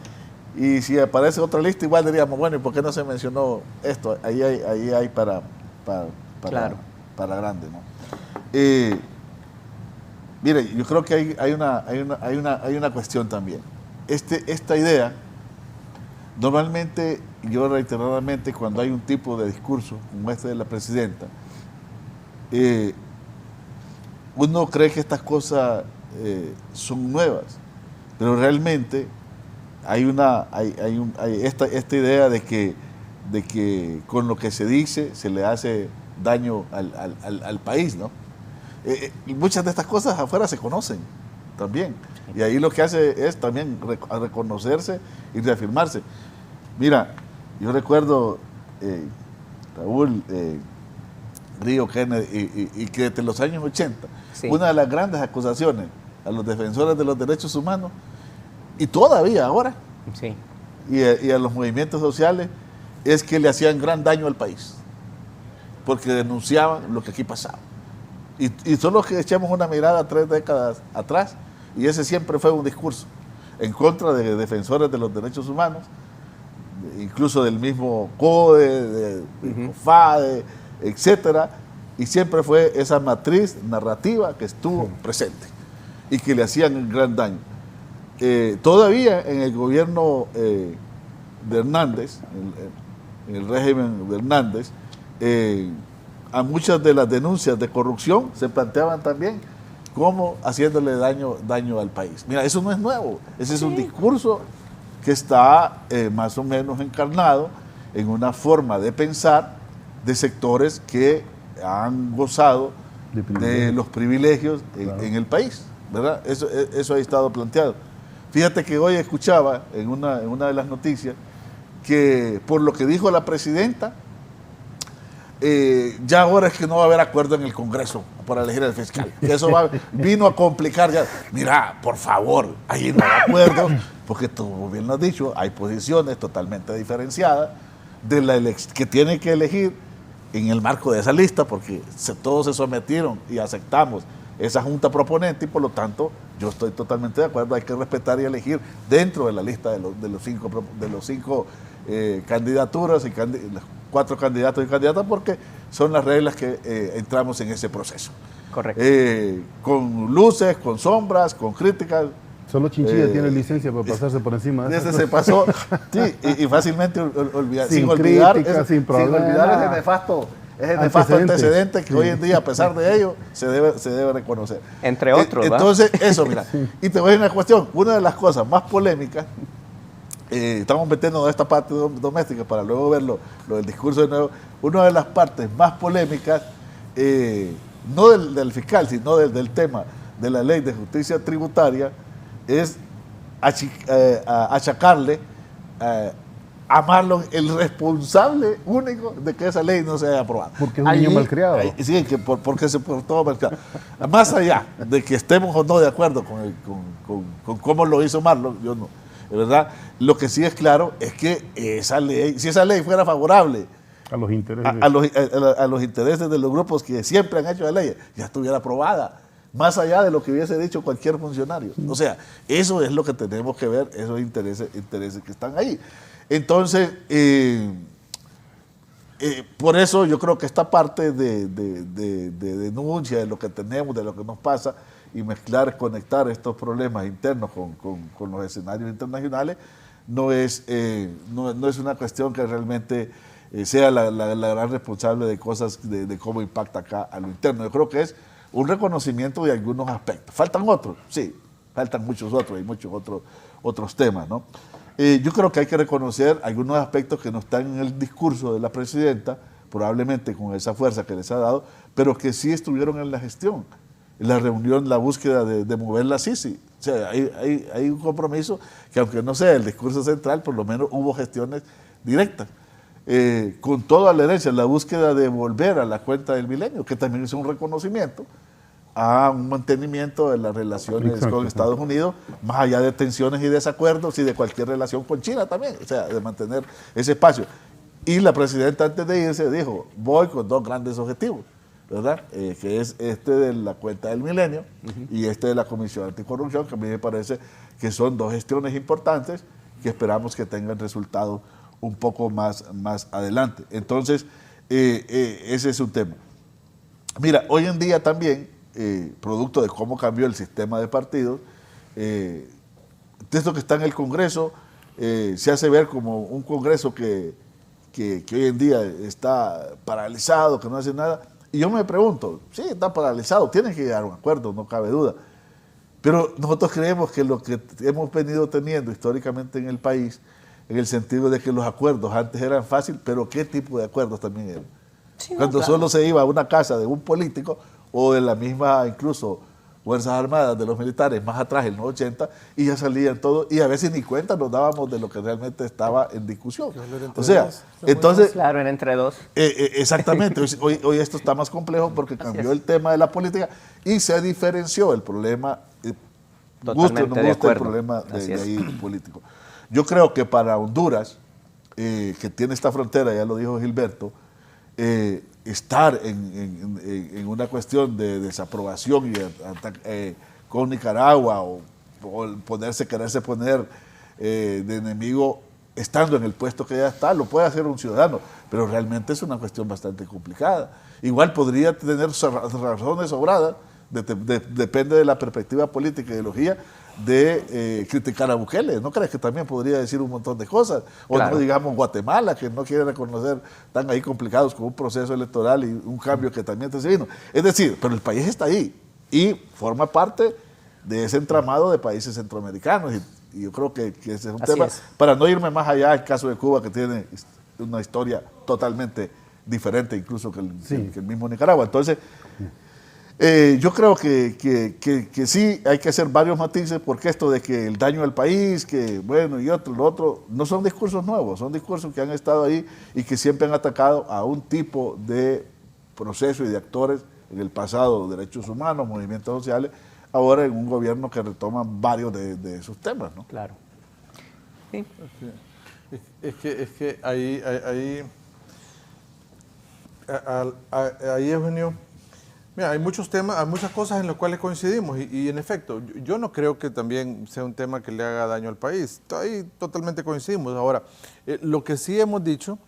y si aparece otra lista igual diríamos, bueno, ¿y por qué no se mencionó esto? Ahí hay para claro, para grande, ¿no? Mire, yo creo que hay una cuestión también. Esta idea, normalmente, yo reiteradamente, cuando hay un tipo de discurso como este de la presidenta, uno cree que estas cosas son nuevas, pero realmente hay esta idea de que con lo que se dice se le hace daño al país, ¿no? Y muchas de estas cosas afuera se conocen también, y ahí lo que hace es también reconocerse y reafirmarse. Mira, yo recuerdo, Raúl, Río Kennedy, y que desde los años 80, Sí. una de las grandes acusaciones a los defensores de los derechos humanos, y todavía ahora, Sí. y a los movimientos sociales, es que le hacían gran daño al país, porque denunciaban lo que aquí pasaba. Y solo que echamos una mirada 3 décadas atrás, y ese siempre fue un discurso en contra de defensores de los derechos humanos, incluso del mismo CODE, de COFADE, etcétera, y siempre fue esa matriz narrativa que estuvo presente y que le hacían un gran daño. Todavía en el gobierno de Hernández, en el régimen de Hernández, a muchas de las denuncias de corrupción se planteaban también como haciéndole daño al país. Mira, eso no es nuevo, ese es un discurso que está más o menos encarnado en una forma de pensar de sectores que han gozado de los privilegios en el país, ¿verdad? Eso ha estado planteado. Fíjate que hoy escuchaba en una de las noticias que por lo que dijo la presidenta, ya ahora es que no va a haber acuerdo en el Congreso para elegir al fiscal. Que eso vino a complicar ya. Mira, por favor, ahí no hay acuerdo, porque tú bien lo has dicho, hay posiciones totalmente diferenciadas que tiene que elegir en el marco de esa lista, porque todos se sometieron y aceptamos esa junta proponente, y por lo tanto yo estoy totalmente de acuerdo, hay que respetar y elegir dentro de la lista de los cinco candidaturas y los 4 candidatos y candidatas, porque son las reglas que entramos en ese proceso. Correcto. Con luces, con sombras, con críticas. Solo Chinchilla tiene licencia para pasarse por encima de Ese eso. se pasó, sí, y fácilmente olvidar, Sin olvidar crítica, sin problema. ese nefasto antecedente que hoy en día, a pesar de ello, se debe reconocer. Entre otros, ¿va? Entonces, eso, mira. Y te voy a decir una cuestión, una de las cosas más polémicas, estamos metiendo en esta parte doméstica para luego ver lo del discurso de nuevo, una de las partes más polémicas, no del fiscal, sino del tema de la ley de justicia tributaria, es achacarle a Marlon el responsable único de que esa ley no se haya aprobado. Porque es un niño malcriado. Sí, porque se portó malcriado. Más allá de que estemos o no de acuerdo con cómo lo hizo Marlon, yo no, ¿verdad? Lo que sí es claro es que esa ley, si esa ley fuera favorable A los intereses. a los intereses de los grupos que siempre han hecho la ley, ya estuviera aprobada, más allá de lo que hubiese dicho cualquier funcionario. O sea, eso es lo que tenemos que ver, esos intereses que están ahí. Entonces, por eso yo creo que esta parte de denuncia de lo que tenemos, de lo que nos pasa, y conectar estos problemas internos con los escenarios internacionales, no es una cuestión que realmente sea la gran responsable de cosas, de cómo impacta acá a lo interno. Yo creo que es un reconocimiento de algunos aspectos. ¿Faltan otros? Sí, faltan muchos otros, hay muchos otros temas, ¿no? Yo creo que hay que reconocer algunos aspectos que no están en el discurso de la presidenta, probablemente con esa fuerza que les ha dado, pero que sí estuvieron en la gestión, en la reunión, la búsqueda de mover la Sisi. O sea, hay un compromiso que, aunque no sea el discurso central, por lo menos hubo gestiones directas. Con toda la herencia, la búsqueda de volver a la cuenta del milenio, que también es un reconocimiento a un mantenimiento de las relaciones con Estados Unidos, más allá de tensiones y desacuerdos y de cualquier relación con China también, o sea, de mantener ese espacio. Y la presidenta, antes de irse, dijo, voy con 2 grandes objetivos, ¿verdad? Que es este de la cuenta del milenio y este de la Comisión Anticorrupción, que a mí me parece que son 2 gestiones importantes que esperamos que tengan resultados un poco más adelante. Entonces, ese es un tema. Mira, hoy en día también producto de cómo cambió el sistema de partidos. El texto que está en el Congreso se hace ver como un Congreso que hoy en día está paralizado, que no hace nada. Y yo me pregunto, sí, está paralizado, tienen que llegar a un acuerdo, no cabe duda. Pero nosotros creemos que lo que hemos venido teniendo históricamente en el país, en el sentido de que los acuerdos antes eran fáciles, pero ¿qué tipo de acuerdos también eran? Sí, no, Cuando claro. solo se iba a una casa de un político o de la misma, incluso, Fuerzas Armadas de los militares más atrás en los 80 y ya salían todos y a veces ni cuenta nos dábamos de lo que realmente estaba en discusión. O sea, entonces, Claro, era entre dos. exactamente, hoy esto está más complejo porque cambió el tema de la política y se diferenció el problema, guste o no Totalmente de guste, el acuerdo. problema Así de es. ahí político. Yo creo que para Honduras, que tiene esta frontera, ya lo dijo Gilberto, estar en una cuestión de desaprobación con Nicaragua o quererse poner de enemigo estando en el puesto que ya está, lo puede hacer un ciudadano, pero realmente es una cuestión bastante complicada. Igual podría tener razones sobradas, depende de la perspectiva política y ideología, de criticar a Bukele. ¿No crees que también podría decir un montón de cosas? O Claro. no digamos Guatemala, que no quiere reconocer, están ahí complicados con un proceso electoral y un cambio que también se vino. Es decir, pero el país está ahí y forma parte de ese entramado de países centroamericanos y yo creo que ese es un Así tema, es. para no irme más allá, el caso de Cuba, que tiene una historia totalmente diferente incluso que el mismo Nicaragua. Entonces, yo creo que sí hay que hacer varios matices, porque esto de que el daño al país, que bueno, y lo otro, no son discursos nuevos, son discursos que han estado ahí y que siempre han atacado a un tipo de proceso y de actores en el pasado, derechos humanos, movimientos sociales, ahora en un gobierno que retoma varios de esos temas, ¿no? Claro. Sí. Es que ahí Eugenio, mira, hay muchos temas, hay muchas cosas en las cuales coincidimos y en efecto, yo no creo que también sea un tema que le haga daño al país. Ahí totalmente coincidimos. Ahora, lo que sí hemos dicho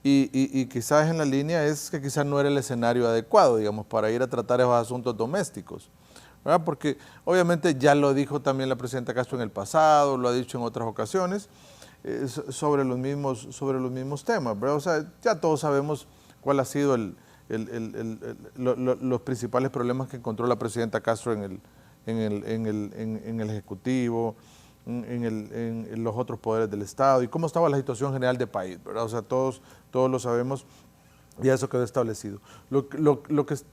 y quizás en la línea es que quizás no era el escenario adecuado, digamos, para ir a tratar esos asuntos domésticos, ¿verdad? Porque obviamente ya lo dijo también la presidenta Castro en el pasado, lo ha dicho en otras ocasiones, sobre los mismos temas, ¿verdad? O sea, ya todos sabemos cuál ha sido los principales problemas que encontró la presidenta Castro en el Ejecutivo, en los otros poderes del Estado y cómo estaba la situación general del país, ¿verdad? O sea, todos lo sabemos y eso quedó establecido.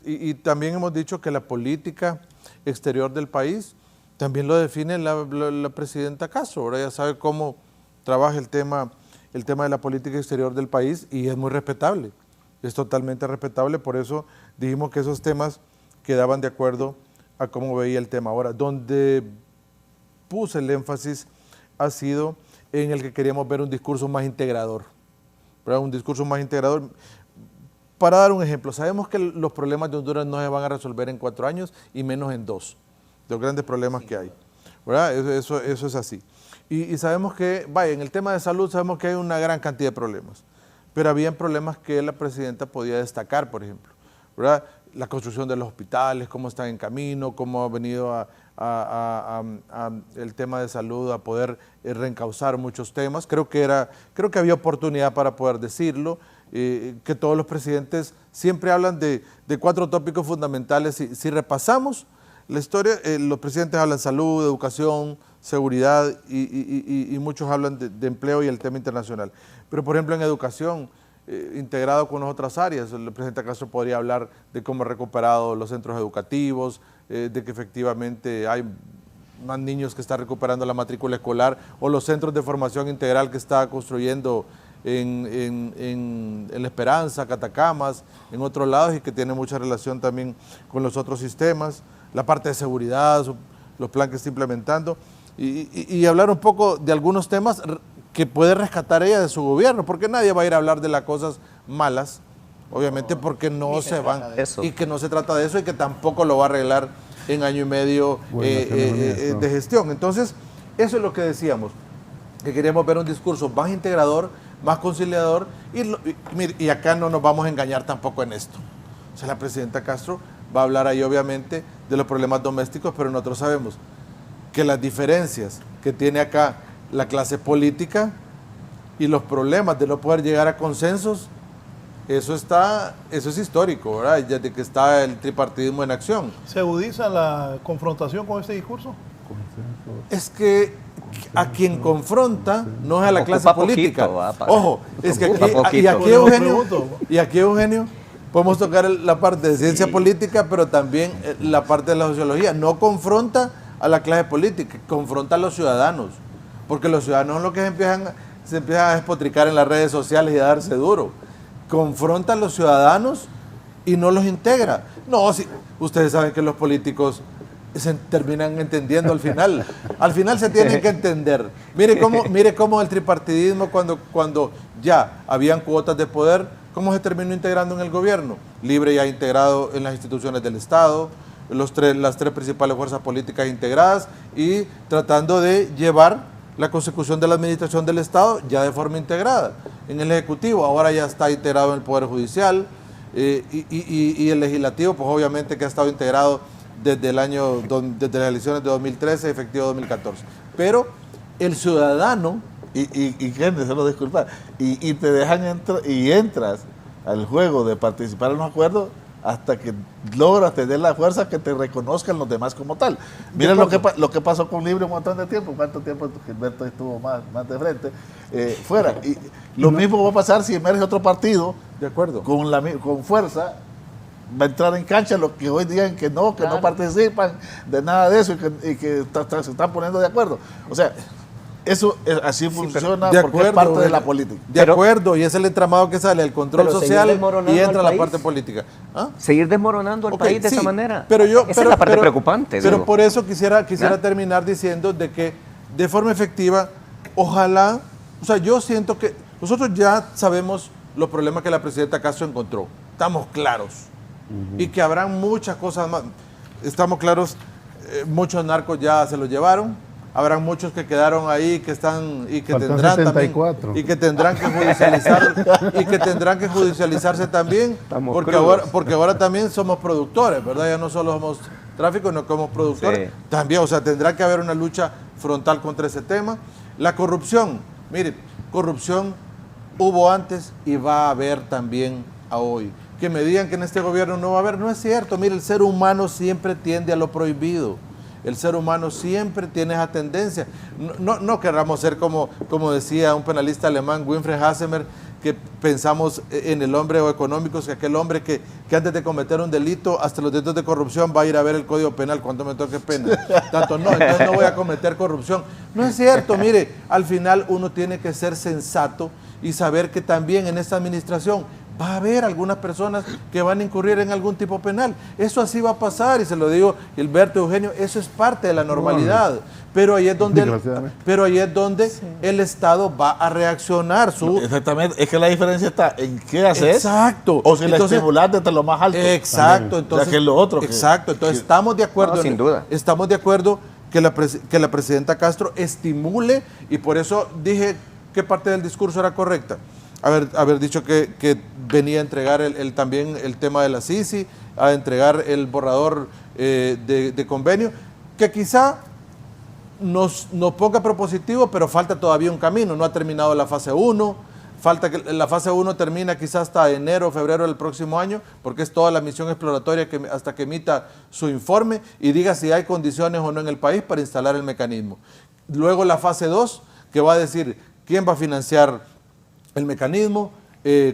Y también hemos dicho que la política exterior del país también lo define la presidenta Castro, ¿verdad? Ella sabe cómo trabaja el tema de la política exterior del país y es muy respetable. Es totalmente respetable, por eso dijimos que esos temas quedaban de acuerdo a cómo veía el tema. Ahora, donde puse el énfasis ha sido en el que queríamos ver un discurso más integrador, ¿verdad? Un discurso más integrador. Para dar un ejemplo, sabemos que los problemas de Honduras no se van a resolver en 4 años y menos en 2, de los grandes problemas que hay, ¿verdad? Eso es así. Y sabemos que, vaya, en el tema de salud sabemos que hay una gran cantidad de problemas. Pero había problemas que la presidenta podía destacar, por ejemplo, ¿verdad? La construcción de los hospitales, cómo están en camino, cómo ha venido el tema de salud a poder reencauzar muchos temas. Creo que había oportunidad para poder decirlo, que todos los presidentes siempre hablan de 4 tópicos fundamentales. Si repasamos la historia, los presidentes hablan de salud, educación, seguridad y muchos hablan de empleo y el tema internacional. Pero por ejemplo en educación, integrado con las otras áreas, el presidente Castro podría hablar de cómo ha recuperado los centros educativos, de que efectivamente hay más niños que están recuperando la matrícula escolar o los centros de formación integral que está construyendo en La Esperanza, Catacamas, en otros lados y que tiene mucha relación también con los otros sistemas, la parte de seguridad, los planes que está implementando y hablar un poco de algunos temas que puede rescatar ella de su gobierno, porque nadie va a ir a hablar de las cosas malas, obviamente porque no se van, y que no se trata de eso y que tampoco lo va a arreglar en año y medio de gestión. Entonces, eso es lo que decíamos, que queríamos ver un discurso más integrador, más conciliador, y acá no nos vamos a engañar tampoco en esto. O sea, la presidenta Castro va a hablar ahí obviamente de los problemas domésticos, pero nosotros sabemos que las diferencias que tiene acá la clase política y los problemas de no poder llegar a consensos, eso es histórico, ¿verdad? Desde que está el tripartidismo en acción. ¿Se agudiza la confrontación con este discurso? Es que a quien confronta no es a la Ocupa clase política. poquito, Ojo, es que Ocupa aquí, poquito. y aquí Eugenio, podemos tocar la parte de ciencia política, pero también la parte de la sociología. No confronta a la clase política, confronta a los ciudadanos, porque los ciudadanos son los que se empiezan a despotricar en las redes sociales y a darse duro. Confronta a los ciudadanos y no los integra. No, si, ustedes saben que los políticos se terminan entendiendo al final. Al final se tienen que entender. Mire cómo el tripartidismo, cuando ya habían cuotas de poder, cómo se terminó integrando en el gobierno. Libre ya integrado en las instituciones del Estado, las tres principales fuerzas políticas integradas y tratando de llevar la consecución de la administración del Estado ya de forma integrada en el Ejecutivo. Ahora ya está integrado en el Poder Judicial y el Legislativo, pues obviamente que ha estado integrado desde desde las elecciones de 2013, efectivo 2014. Pero el ciudadano... Gente, se lo disculpa, y te dejan entras al juego de participar en los acuerdos hasta que logras tener la fuerza que te reconozcan los demás como tal. Miren lo que pasó con Libre un montón de tiempo. ¿Cuánto tiempo Gilberto estuvo más de frente? Fuera. Y lo mismo va a pasar si emerge otro partido. De acuerdo. Con fuerza. Va a entrar en cancha los que hoy digan que no participan de nada de eso y que se están poniendo de acuerdo. O sea, eso así funciona porque es parte de la política. De acuerdo, y es el entramado que sale, el control social y entra la parte política. ¿Ah? Seguir desmoronando al país de esa manera. Esa es la parte preocupante. Pero por eso quisiera terminar diciendo de que de forma efectiva, ojalá, o sea, yo siento que nosotros ya sabemos los problemas que la presidenta Castro encontró. Estamos claros. Y que habrán muchas cosas más. Estamos claros, muchos narcos ya se los llevaron. Habrán muchos que quedaron ahí que tendrán 74. también y que tendrán que judicializarse también, porque ahora también somos productores, ¿verdad? Ya no solo somos tráfico, sino que somos productores. Sí. También, o sea, tendrá que haber una lucha frontal contra ese tema. La corrupción, mire, corrupción hubo antes y va a haber también a hoy. Que me digan que en este gobierno no va a haber, no es cierto. Mire, el ser humano siempre tiende a lo prohibido. El ser humano siempre tiene esa tendencia. No querramos ser como decía un penalista alemán, Winfried Hassemer, que pensamos en el hombre económico, que aquel hombre que antes de cometer un delito, hasta los delitos de corrupción, va a ir a ver el Código Penal cuando me toque pena. Tanto no, entonces no voy a cometer corrupción. No es cierto, mire, al final uno tiene que ser sensato y saber que también en esta administración va a haber algunas personas que van a incurrir en algún tipo penal. Eso así va a pasar, y se lo digo, Gilberto, Eugenio, eso es parte de la normalidad. Pero ahí es donde, el Estado va a reaccionar. Exactamente, es que la diferencia está en qué haces. Exacto. O si la estimulas desde lo más alto. Exacto. Entonces, o sea, que es lo otro. Exacto. Entonces estamos de acuerdo. No, sin duda. Estamos de acuerdo que la presidenta Castro estimule, y por eso dije que parte del discurso era correcta. Haber dicho que venía a entregar también el tema de la CICI, a entregar el borrador de convenio, que quizá nos ponga propositivo, pero falta todavía un camino. No ha terminado la fase 1, falta que la fase 1 termina quizás hasta enero o febrero del próximo año, porque es toda la misión exploratoria hasta que emita su informe y diga si hay condiciones o no en el país para instalar el mecanismo. Luego la fase 2, que va a decir quién va a financiar el mecanismo,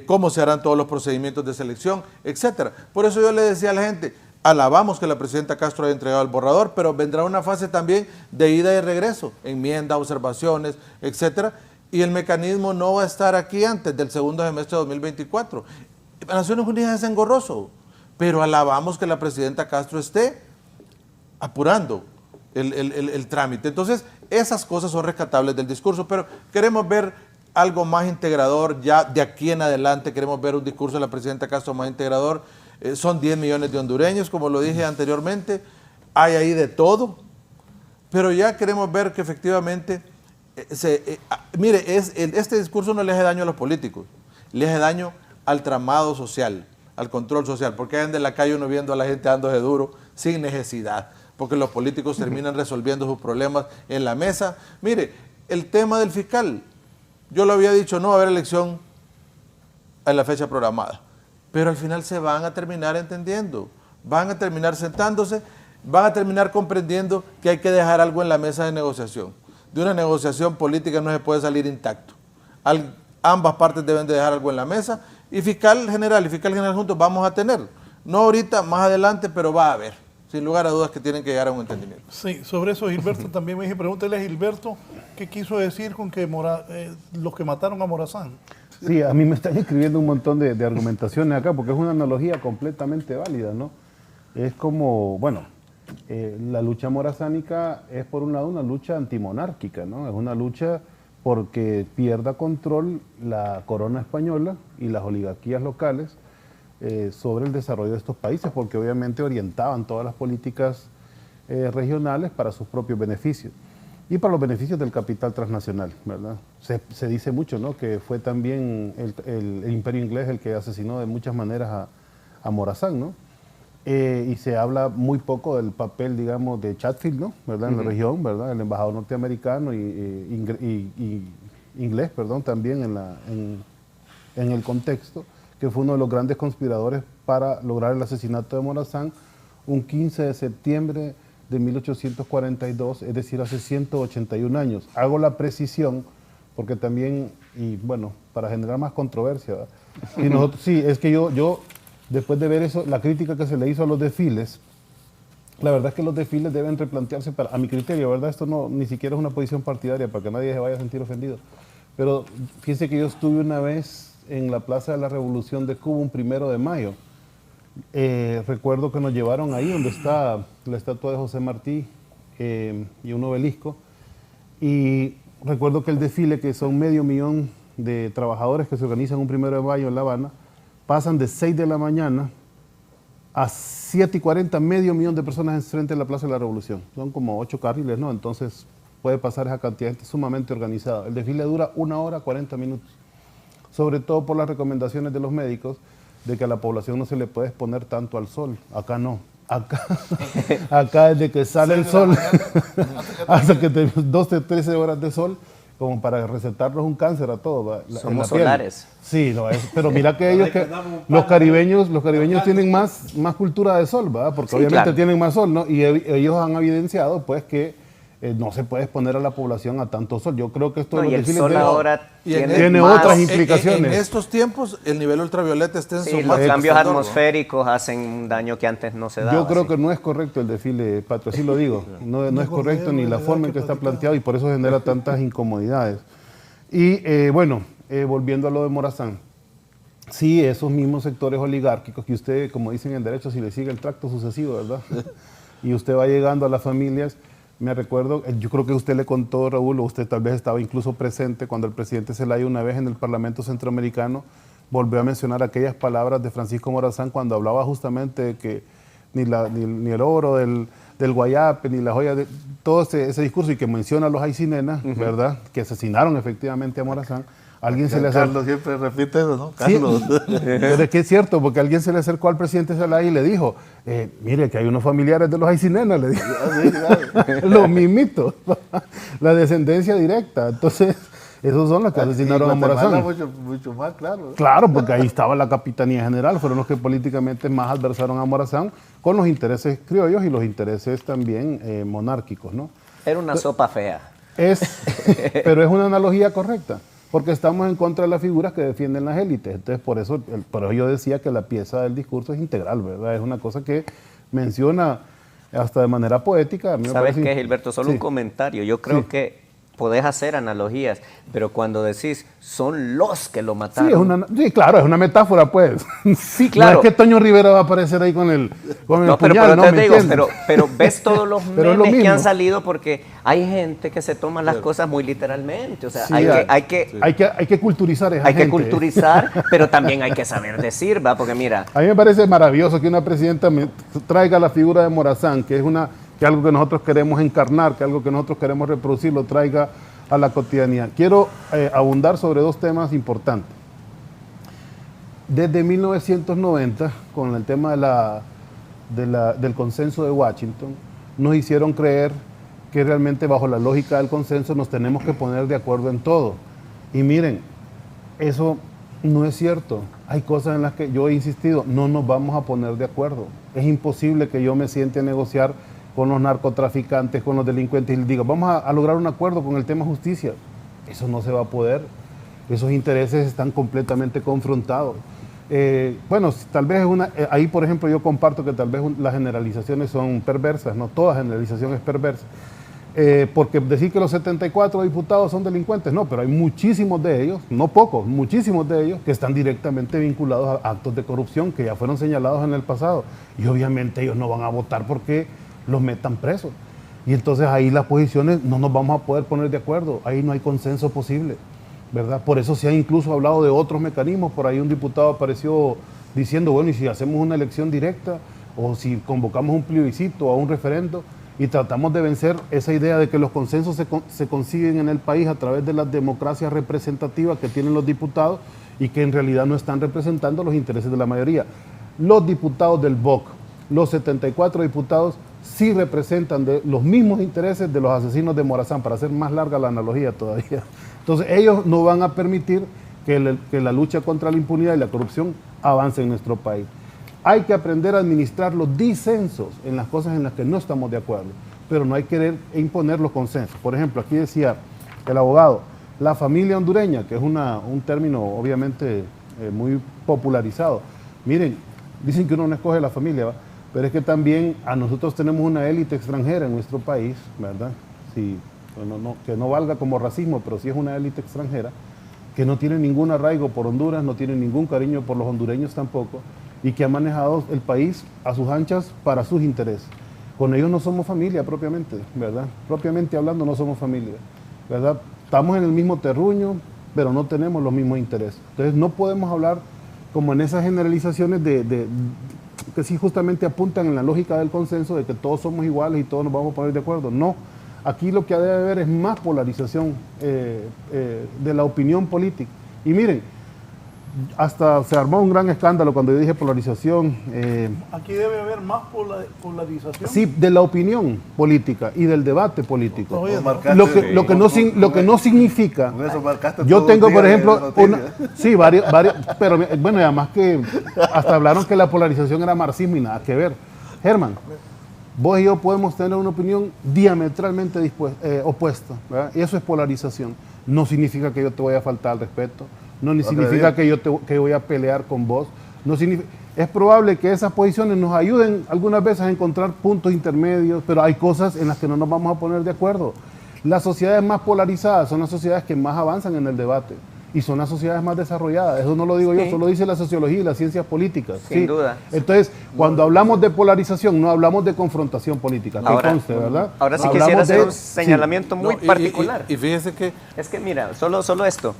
cómo se harán todos los procedimientos de selección, etcétera. Por eso yo le decía a la gente, alabamos que la presidenta Castro haya entregado el borrador, pero vendrá una fase también de ida y regreso, enmienda, observaciones, etcétera, y el mecanismo no va a estar aquí antes del segundo semestre de 2024. Naciones Unidas es engorroso, pero alabamos que la presidenta Castro esté apurando el trámite. Entonces, esas cosas son rescatables del discurso, pero queremos ver algo más integrador. Ya de aquí en adelante queremos ver un discurso de la presidenta Castro más integrador. Son 10 millones de hondureños, como lo dije anteriormente, hay ahí de todo, pero ya queremos ver que efectivamente, mire, este discurso no le hace daño a los políticos, le hace daño al tramado social, al control social. ¿Por qué anda en la calle uno viendo a la gente dándose duro sin necesidad? Porque los políticos terminan resolviendo sus problemas en la mesa. Mire, el tema del fiscal, yo lo había dicho, no va a haber elección en la fecha programada, pero al final se van a terminar entendiendo, van a terminar sentándose, van a terminar comprendiendo que hay que dejar algo en la mesa de negociación. De una negociación política no se puede salir intacto. Ambas partes deben de dejar algo en la mesa, y fiscal general y fiscal general juntos vamos a tener. No ahorita, más adelante, pero va a haber. Sin lugar a dudas que tienen que llegar a un entendimiento. Sí, sobre eso Gilberto también me dije, pregúntele a Gilberto qué quiso decir con que los que mataron a Morazán. Sí, a mí me están escribiendo un montón de argumentaciones acá, porque es una analogía completamente válida, ¿no? Es como, bueno, la lucha morazánica es por un lado una lucha antimonárquica, ¿no? Es una lucha porque pierda control la corona española y las oligarquías locales sobre el desarrollo de estos países, porque obviamente orientaban todas las políticas regionales para sus propios beneficios y para los beneficios del capital transnacional, ¿verdad? Se dice mucho, ¿no?, que fue también el imperio inglés el que asesinó de muchas maneras a Morazán, ¿no? Y se habla muy poco del papel, digamos, de Chatfield, ¿no?, ¿verdad?, en la región, ¿verdad?, el embajador norteamericano y inglés, perdón, también en el contexto, que fue uno de los grandes conspiradores para lograr el asesinato de Morazán un 15 de septiembre de 1842, es decir, hace 181 años. Hago la precisión porque también, y bueno, para generar más controversia, ¿verdad? Y nosotros, sí, es que yo, después de ver eso, la crítica que se le hizo a los desfiles, la verdad es que los desfiles deben replantearse, a mi criterio, ¿verdad? Esto no, ni siquiera es una posición partidaria para que nadie se vaya a sentir ofendido. Pero fíjense que yo estuve una vez en la Plaza de la Revolución de Cuba un 1 de mayo. Recuerdo que nos llevaron ahí donde está la estatua de José Martí y un obelisco. Y recuerdo que el desfile, que son 500,000 de trabajadores que se organizan un 1 de mayo en La Habana, pasan de 6 de la mañana a 7:40, 500,000 de personas frente a la Plaza de la Revolución. Son como 8 carriles, ¿no? Entonces puede pasar esa cantidad de gente sumamente organizada. El desfile dura 1 hora 40 minutos. Sobre todo por las recomendaciones de los médicos de que a la población no se le puede exponer tanto al sol. Acá no. Acá desde que sale el sol hasta que tenemos 12, 13 horas de sol, como para recetarnos un cáncer a todos. Somos solares. Sí, no, pero mira que ellos, los caribeños tienen más cultura de sol, ¿verdad? Porque sí, obviamente claro, tienen más sol, ¿no? Y ellos han evidenciado, pues, que no se puede exponer a la población a tanto sol. Yo creo que esto y el sol ahora tiene otras implicaciones. En estos tiempos el nivel ultravioleta está en su los cambios atmosféricos hacen un daño que antes no se daba. Yo creo que no es correcto el desfile, Patrio, así lo digo. No es correcto ni la forma en que está planteado, y por eso genera tantas incomodidades. Y bueno, volviendo a lo de Morazán. Sí, esos mismos sectores oligárquicos que usted, como dicen en derecho, si le sigue el tracto sucesivo, ¿verdad? Y usted va llegando a las familias. Me recuerdo, yo creo que usted le contó, Raúl, o usted tal vez estaba incluso presente cuando el presidente Zelaya una vez en el Parlamento Centroamericano volvió a mencionar aquellas palabras de Francisco Morazán cuando hablaba justamente de que ni el oro del Guayape, ni la joya, de todo ese discurso, y que menciona a los Aycinena, ¿verdad?, que asesinaron efectivamente a Morazán. Alguien se le acercó. Carlos siempre repite eso, ¿no? Carlos. Sí, pero es que es cierto, porque alguien se le acercó al presidente Zelaya y le dijo, mire, que hay unos familiares de los Aycinena, le dijo. Sí, claro. Los mimitos, la descendencia directa. Entonces, esos son los que asesinaron a Morazán. Mucho más, claro. Claro, porque ahí estaba la Capitanía General, fueron los que políticamente más adversaron a Morazán con los intereses criollos y los intereses también monárquicos, ¿no? Era una sopa fea. Pero es una analogía correcta, porque estamos en contra de las figuras que defienden las élites. Entonces, por eso yo decía que la pieza del discurso es integral, ¿verdad? Es una cosa que menciona hasta de manera poética. ¿Sabes qué, Gilberto? Solo un comentario. Yo creo que podés hacer analogías, pero cuando decís son los que lo mataron. Sí, claro, es una metáfora, pues. Sí, claro. No es que Toño Rivera va a aparecer ahí con el puñal, pero te digo, pero ves todos los memes que han salido, porque hay gente que se toma las cosas muy literalmente. O sea, sí, hay que culturizar esa Hay gente. que culturizar, pero también hay que saber decir, ¿va? Porque mira. A mí me parece maravilloso que una presidenta me traiga la figura de Morazán, que es algo que nosotros queremos encarnar, que algo que nosotros queremos reproducir, lo traiga a la cotidianidad. Quiero abundar sobre dos temas importantes. desde 1990, con el tema del consenso de Washington, nos hicieron creer que realmente bajo la lógica del consenso nos tenemos que poner de acuerdo en todo. Y miren, eso no es cierto. Hay cosas en las que yo he insistido, no nos vamos a poner de acuerdo. Es imposible que yo me siente a negociar con los narcotraficantes, con los delincuentes y les diga, vamos a lograr un acuerdo con el tema justicia. Eso no se va a poder. Esos intereses están completamente confrontados. Bueno, tal vez ahí por ejemplo yo comparto que tal vez las generalizaciones son perversas, no toda generalización es perversa. Porque decir que los 74 diputados son delincuentes, no, pero hay muchísimos de ellos, no pocos, muchísimos de ellos que están directamente vinculados a actos de corrupción que ya fueron señalados en el pasado. Y obviamente ellos no van a votar porque los metan presos. Y entonces ahí las posiciones no nos vamos a poder poner de acuerdo, ahí no hay consenso posible, ¿verdad? Por eso se ha incluso hablado de otros mecanismos. Por ahí un diputado apareció diciendo, bueno, y si hacemos una elección directa o si convocamos un plebiscito o un referendo y tratamos de vencer esa idea de que los consensos se consiguen en el país a través de las democracias representativas que tienen los diputados y que en realidad no están representando los intereses de la mayoría. Los diputados del BOC, los 74 diputados, sí representan los mismos intereses de los asesinos de Morazán, para hacer más larga la analogía todavía. Entonces ellos no van a permitir que la lucha contra la impunidad y la corrupción avance en nuestro país. Hay que aprender a administrar los disensos en las cosas en las que no estamos de acuerdo, pero no hay que querer imponer los consensos. Por ejemplo, aquí decía el abogado, la familia hondureña, que es un término obviamente muy popularizado. Miren, dicen que uno no escoge la familia, ¿va? Pero es que también a nosotros tenemos una élite extranjera en nuestro país, ¿verdad? Sí, que no valga como racismo, pero sí es una élite extranjera, que no tiene ningún arraigo por Honduras, no tiene ningún cariño por los hondureños tampoco, y que ha manejado el país a sus anchas para sus intereses. Con ellos no somos familia propiamente, ¿verdad? Propiamente hablando no somos familia, ¿verdad? Estamos en el mismo terruño, pero no tenemos los mismos intereses. Entonces no podemos hablar como en esas generalizaciones que sí justamente apuntan en la lógica del consenso de que todos somos iguales y todos nos vamos a poner de acuerdo. No, aquí lo que debe haber es más polarización de la opinión política. Y miren, hasta se armó un gran escándalo cuando yo dije polarización. Aquí debe haber más polarización. Sí, de la opinión política y del debate político. Oye, Lo que no significa. Con eso marcaste Yo todo tengo, un día por de ejemplo, noticias. sí, varios, pero bueno, y además que hasta hablaron que la polarización era marxismo y nada que ver. Germán, vos y yo podemos tener una opinión diametralmente opuesta, ¿verdad? Y eso es polarización. No significa que yo te voy a faltar al respeto, no ni significa que yo voy a pelear con vos. No es probable que esas posiciones nos ayuden algunas veces a encontrar puntos intermedios, pero hay cosas en las que no nos vamos a poner de acuerdo. Las sociedades más polarizadas son las sociedades que más avanzan en el debate y son las sociedades más desarrolladas. Eso no lo digo yo, eso lo dice la sociología y las ciencias políticas. Sin duda. Entonces, cuando hablamos de polarización, no hablamos de confrontación política, que conste, ¿verdad? Ahora sí Hablamos quisiera hacer de- un señalamiento muy particular. Y fíjese que Es que mira, solo esto.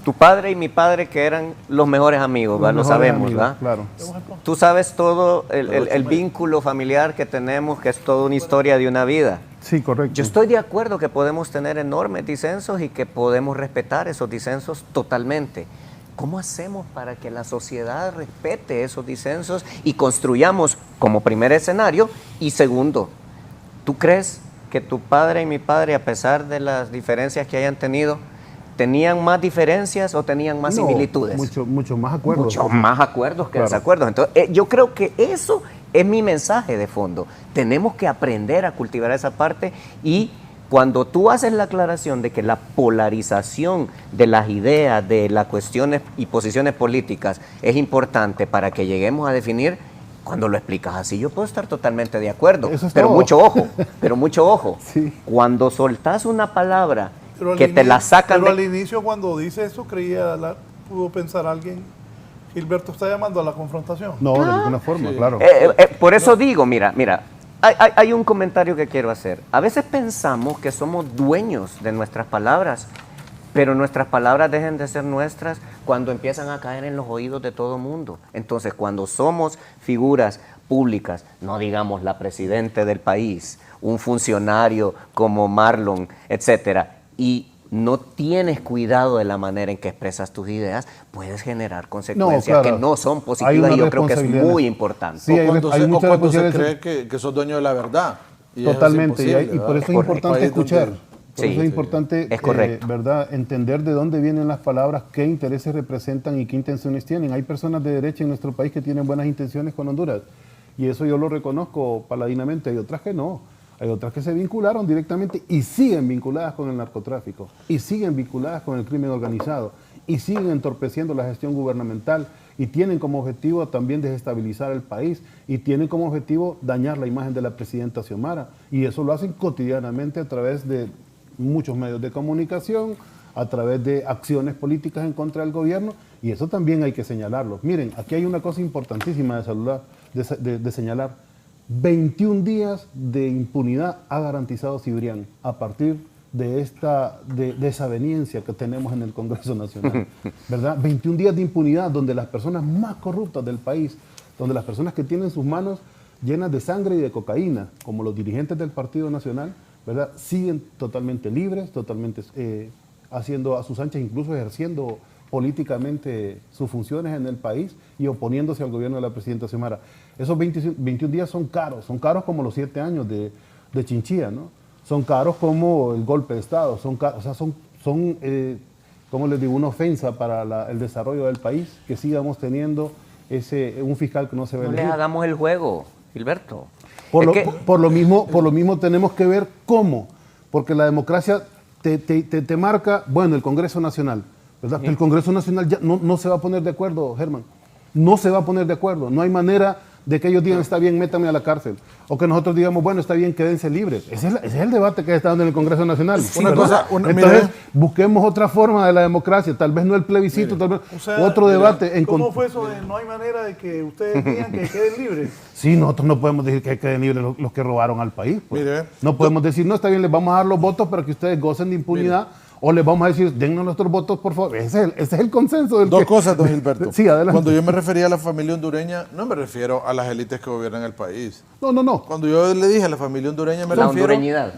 Tu padre y mi padre que eran los mejores amigos, ¿va? Lo mejores sabemos, amigos, ¿va? claro. Tú sabes todo el vínculo familiar que tenemos, que es toda una historia de una vida. Sí, correcto. Yo estoy de acuerdo que podemos tener enormes disensos y que podemos respetar esos disensos totalmente. ¿Cómo hacemos para que la sociedad respete esos disensos y construyamos como primer escenario? Y segundo, ¿tú crees que tu padre y mi padre, a pesar de las diferencias que hayan tenido, tenían más diferencias o tenían más No, similitudes? mucho más acuerdos. Mucho más acuerdos que Claro. desacuerdos. Entonces, yo creo que eso es mi mensaje de fondo. Tenemos que aprender a cultivar esa parte y cuando tú haces la aclaración de que la polarización de las ideas, de las cuestiones y posiciones políticas es importante para que lleguemos a definir, cuando lo explicas así, yo puedo estar totalmente de acuerdo. Eso es pero todo. mucho ojo. Sí. Cuando soltás una palabra Pero al que te la inicio- sacan pero de... al inicio, cuando dice eso, pudo pensar alguien, Gilberto está llamando a la confrontación. No, de ninguna forma, claro. Por eso digo, mira, hay un comentario que quiero hacer. A veces pensamos que somos dueños de nuestras palabras, pero nuestras palabras dejan de ser nuestras cuando empiezan a caer en los oídos de todo mundo. Entonces, cuando somos figuras públicas, no digamos la presidenta del país, un funcionario como Marlon, etcétera, y no tienes cuidado de la manera en que expresas tus ideas, puedes generar consecuencias claro. que no son Hay positivas una y yo creo que es responsabilidad. muy importante. Sí, O cuando, hay se, o muchas cuando se responsabilidades. cree que sos dueño de la verdad. Y eso es Totalmente, y imposible, por eso es ¿verdad? importante País donde- escuchar. Por Sí, eso es importante, es correcto. ¿verdad?, entender de dónde vienen las palabras, qué intereses representan y qué intenciones tienen. Hay personas de derecha en nuestro país que tienen buenas intenciones con Honduras, y eso yo lo reconozco paladinamente. Hay otras que no. Hay otras que se vincularon directamente y siguen vinculadas con el narcotráfico, y siguen vinculadas con el crimen organizado, y siguen entorpeciendo la gestión gubernamental, y tienen como objetivo también desestabilizar el país, y tienen como objetivo dañar la imagen de la presidenta Xiomara. Y eso lo hacen cotidianamente a través de muchos medios de comunicación, a través de acciones políticas en contra del gobierno, y eso también hay que señalarlo. Miren, aquí hay una cosa importantísima de señalar. 21 días de impunidad ha garantizado Cibrián a partir de esa desaveniencia que tenemos en el Congreso Nacional, ¿verdad? 21 días de impunidad donde las personas más corruptas del país, donde las personas que tienen sus manos llenas de sangre y de cocaína, como los dirigentes del Partido Nacional, ¿verdad?, siguen totalmente libres, totalmente haciendo a sus anchas, incluso ejerciendo políticamente sus funciones en el país y oponiéndose al gobierno de la presidenta Xiomara. Esos 21 días son caros como los 7 años de Chinchilla, ¿no? Son caros como el golpe de Estado, son como les digo, una ofensa para el desarrollo del país, que sigamos teniendo un fiscal que no se ve No le elegir. hagamos el juego, Gilberto. Por lo mismo tenemos que ver cómo, porque la democracia te marca, bueno, el Congreso Nacional, ¿verdad? Pero el Congreso Nacional ya no se va a poner de acuerdo, Germán. No se va a poner de acuerdo. No hay manera de que ellos digan, está bien, métame a la cárcel. O que nosotros digamos, bueno, está bien, quédense libres. Ese es el debate que está dando en el Congreso Nacional. Entonces, busquemos otra forma de la democracia. Tal vez no el plebiscito, tal vez otro debate. ¿Cómo fue eso de no hay manera de que ustedes digan que queden libres? Sí, nosotros no podemos decir que queden libres los que robaron al país. Pues. Mire, no podemos decir, no, está bien, les vamos a dar los votos para que ustedes gocen de impunidad. O les vamos a decir, dennos nuestros votos, por favor. Ese es el consenso del Dos cosas, don Gilberto. Sí, adelante. Cuando yo me refería a la familia hondureña, no me refiero a las élites que gobiernan el país. No. Cuando yo le dije a la familia hondureña, me La refiero hondureñidad.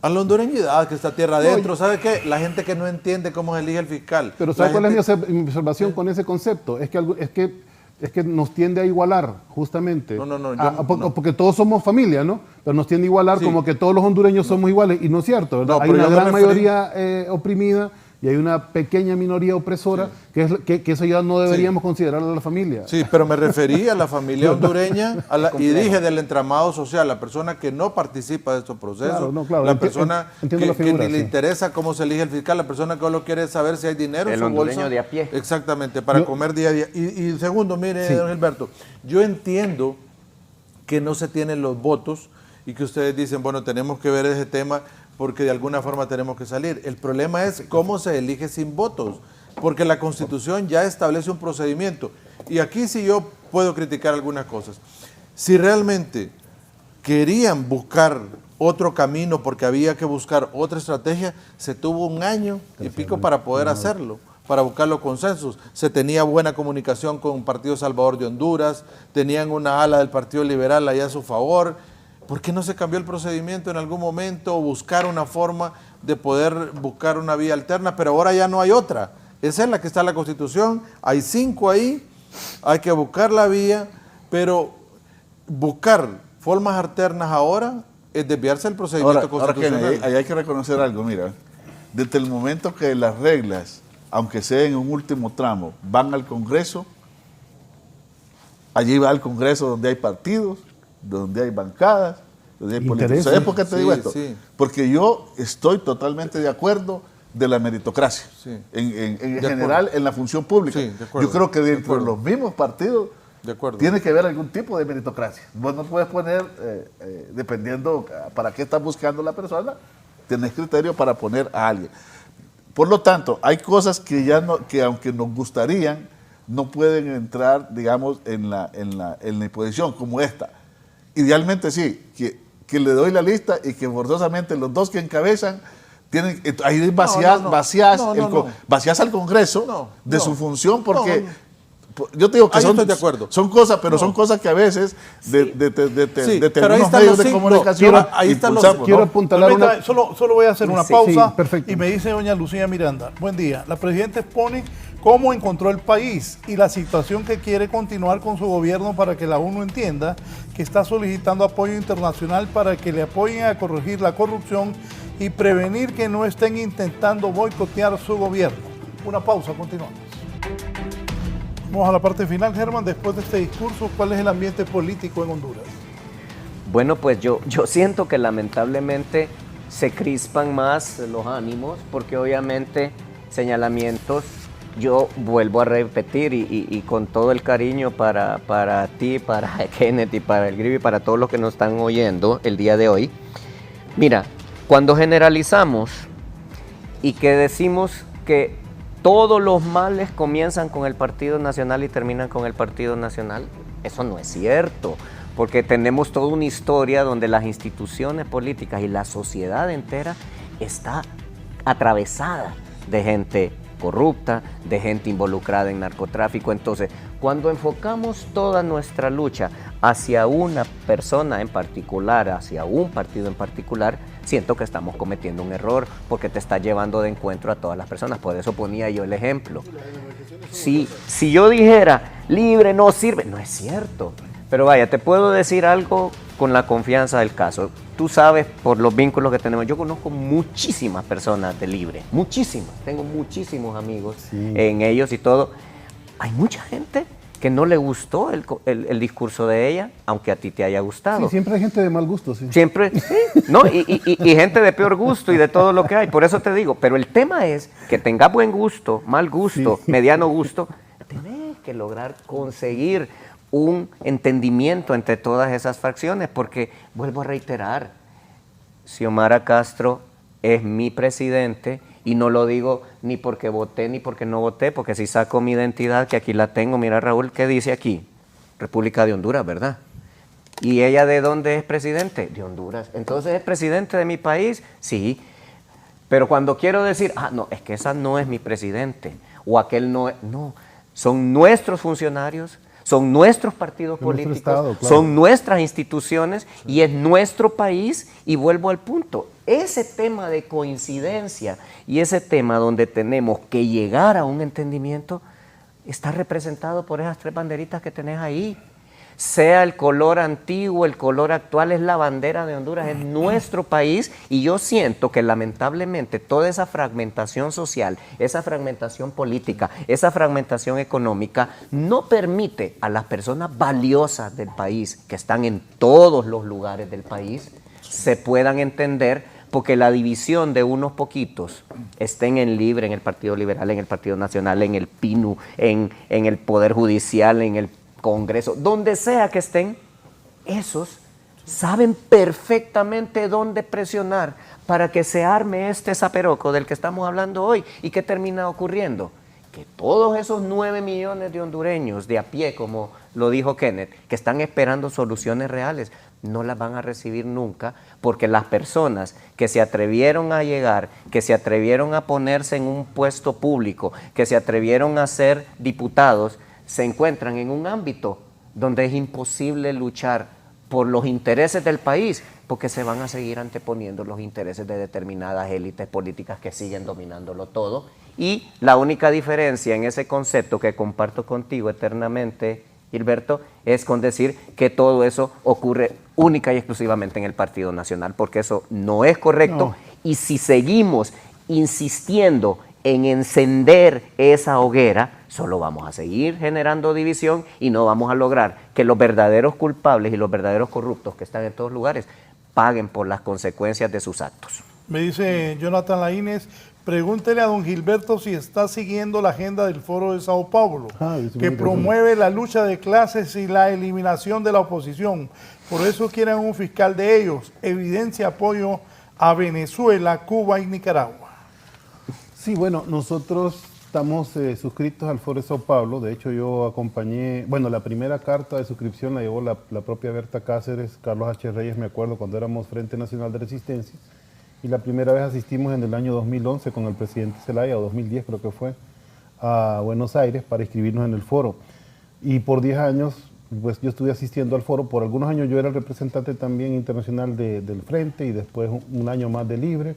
a la hondureñidad que está tierra adentro. ¿Sabe qué? La gente que no entiende cómo se elige el fiscal. Pero ¿sabe cuál es mi observación con ese concepto? Es que nos tiende a igualar, justamente. Porque todos somos familia, ¿no? Pero nos tiende a igualar como que todos los hondureños somos iguales, y no es cierto, ¿verdad? Hay una gran mayoría oprimida y hay una pequeña minoría opresora, que eso ya no deberíamos considerar a la familia. Sí, pero me referí a la familia hondureña y dije del entramado social, la persona que no participa de estos procesos, la persona que ni le interesa cómo se elige el fiscal, la persona que solo quiere saber si hay dinero en su bolsa. El hondureño de a pie. Exactamente, para comer día a día. Y segundo, mire, don Gilberto, yo entiendo que no se tienen los votos y que ustedes dicen, bueno, tenemos que ver ese tema porque de alguna forma tenemos que salir. El problema es cómo se elige sin votos, porque la Constitución ya establece un procedimiento. Y aquí sí yo puedo criticar algunas cosas. Si realmente querían buscar otro camino porque había que buscar otra estrategia, se tuvo 1 año y pico para poder hacerlo, para buscar los consensos. Se tenía buena comunicación con el Partido Salvador de Honduras, tenían una ala del Partido Liberal allá a su favor. ¿Por qué no se cambió el procedimiento en algún momento o buscar una forma de poder buscar una vía alterna? Pero ahora ya no hay otra. Esa es la que está en la Constitución. Hay 5 ahí, hay que buscar la vía, pero buscar formas alternas ahora es desviarse del procedimiento constitucional. Ahora que ahí hay que reconocer algo, mira. Desde el momento que las reglas, aunque sea en un último tramo, van al Congreso, allí va al Congreso donde hay partidos, donde hay bancadas, donde hay políticos. ¿Sabes por qué te digo esto? Sí. Porque yo estoy totalmente de acuerdo de la meritocracia, en general en la función pública. Sí, yo creo que dentro de los mismos partidos tiene que haber algún tipo de meritocracia. Vos no puedes poner, dependiendo para qué estás buscando la persona, tenés criterio para poner a alguien. Por lo tanto, hay cosas que aunque nos gustarían, no pueden entrar, digamos, en la imposición como esta. Idealmente sí, que le doy la lista y que forzosamente los dos que encabezan tienen, ahí vacías al Congreso de su función, porque yo te digo que Ahí son, estoy de acuerdo. son cosas, pero son cosas que a veces de Sí, pero ahí algunos están medios los de signos. comunicación Ahí están los- impulsamos, Quiero ¿no? apuntalar Permítame, una... solo voy a hacer una Sí, pausa sí, perfecto. y me dice doña Lucía Miranda, buen día, la presidenta expone cómo encontró el país y la situación que quiere continuar con su gobierno para que la ONU entienda que está solicitando apoyo internacional para que le apoyen a corregir la corrupción y prevenir que no estén intentando boicotear su gobierno. Una pausa, continuamos. Vamos a la parte final, Germán, después de este discurso, ¿cuál es el ambiente político en Honduras? Bueno, pues yo siento que lamentablemente se crispan más los ánimos porque obviamente señalamientos, yo vuelvo a repetir y con todo el cariño para ti, para Kenneth y para el Gribi y para todos los que nos están oyendo el día de hoy. Mira, cuando generalizamos y que decimos que todos los males comienzan con el Partido Nacional y terminan con el Partido Nacional, eso no es cierto, porque tenemos toda una historia donde las instituciones políticas y la sociedad entera está atravesada de gente corrupta, de gente involucrada en narcotráfico. Entonces, cuando enfocamos toda nuestra lucha hacia una persona en particular, hacia un partido en particular, siento que estamos cometiendo un error porque te está llevando de encuentro a todas las personas. Por eso ponía yo el ejemplo. Si yo dijera, libre no sirve, no es cierto. Pero vaya, te puedo decir algo con la confianza del caso. Tú sabes, por los vínculos que tenemos, yo conozco muchísimas personas de Libre, muchísimas. Tengo muchísimos amigos en ellos y todo. Hay mucha gente que no le gustó el discurso de ella, aunque a ti te haya gustado. Sí, siempre hay gente de mal gusto, sí. Siempre, sí, ¿no? Y gente de peor gusto y de todo lo que hay. Por eso te digo, pero el tema es que tengas buen gusto, mal gusto, mediano gusto, tenés que lograr conseguir un entendimiento entre todas esas facciones, porque, vuelvo a reiterar, Xiomara Castro es mi presidente y no lo digo ni porque voté ni porque no voté, porque si saco mi identidad, que aquí la tengo, mira Raúl, ¿qué dice aquí? República de Honduras, ¿verdad? ¿Y ella de dónde es presidente? De Honduras. Entonces, ¿es presidente de mi país? Sí. Pero cuando quiero decir, no, es que esa no es mi presidente, o aquel no es, no, son nuestros funcionarios, son nuestros partidos políticos, Estado, claro. son nuestras instituciones y es nuestro país. Y vuelvo al punto, ese tema de coincidencia y ese tema donde tenemos que llegar a un entendimiento está representado por esas tres banderitas que tenés ahí. Sea el color antiguo, el color actual, es la bandera de Honduras, es nuestro país, y yo siento que lamentablemente toda esa fragmentación social, esa fragmentación política, esa fragmentación económica no permite a las personas valiosas del país, que están en todos los lugares del país, se puedan entender, porque la división de unos poquitos, estén en Libre, en el Partido Liberal, en el Partido Nacional, en el PINU, en el Poder Judicial, en el Congreso, donde sea que estén, esos saben perfectamente dónde presionar para que se arme este zaperoco del que estamos hablando hoy. ¿Y qué termina ocurriendo? Que todos esos 9 millones de hondureños de a pie, como lo dijo Kenneth, que están esperando soluciones reales, no las van a recibir nunca, porque las personas que se atrevieron a llegar, que se atrevieron a ponerse en un puesto público, que se atrevieron a ser diputados, se encuentran en un ámbito donde es imposible luchar por los intereses del país, porque se van a seguir anteponiendo los intereses de determinadas élites políticas que siguen dominándolo todo. Y la única diferencia en ese concepto que comparto contigo eternamente, Gilberto, es con decir que todo eso ocurre única y exclusivamente en el Partido Nacional, porque eso no es correcto. No. Y si seguimos insistiendo en encender esa hoguera, solo vamos a seguir generando división y no vamos a lograr que los verdaderos culpables y los verdaderos corruptos que están en todos lugares paguen por las consecuencias de sus actos. Me dice Jonathan Laínez, pregúntele a don Gilberto si está siguiendo la agenda del Foro de Sao Paulo, que promueve la lucha de clases y la eliminación de la oposición. Por eso quieren un fiscal de ellos. Evidencia apoyo a Venezuela, Cuba y Nicaragua. Sí, bueno, nosotros estamos suscritos al Foro de Sao Paulo. De hecho, yo acompañé, bueno, la primera carta de suscripción la llevó la propia Berta Cáceres, Carlos H. Reyes, me acuerdo, cuando éramos Frente Nacional de Resistencia. Y la primera vez asistimos en el año 2011 con el presidente Zelaya, o 2010 creo que fue, a Buenos Aires para inscribirnos en el foro. y por 10 años pues yo estuve asistiendo al foro. Por algunos años yo era el representante también internacional del Frente y después un año más de Libre.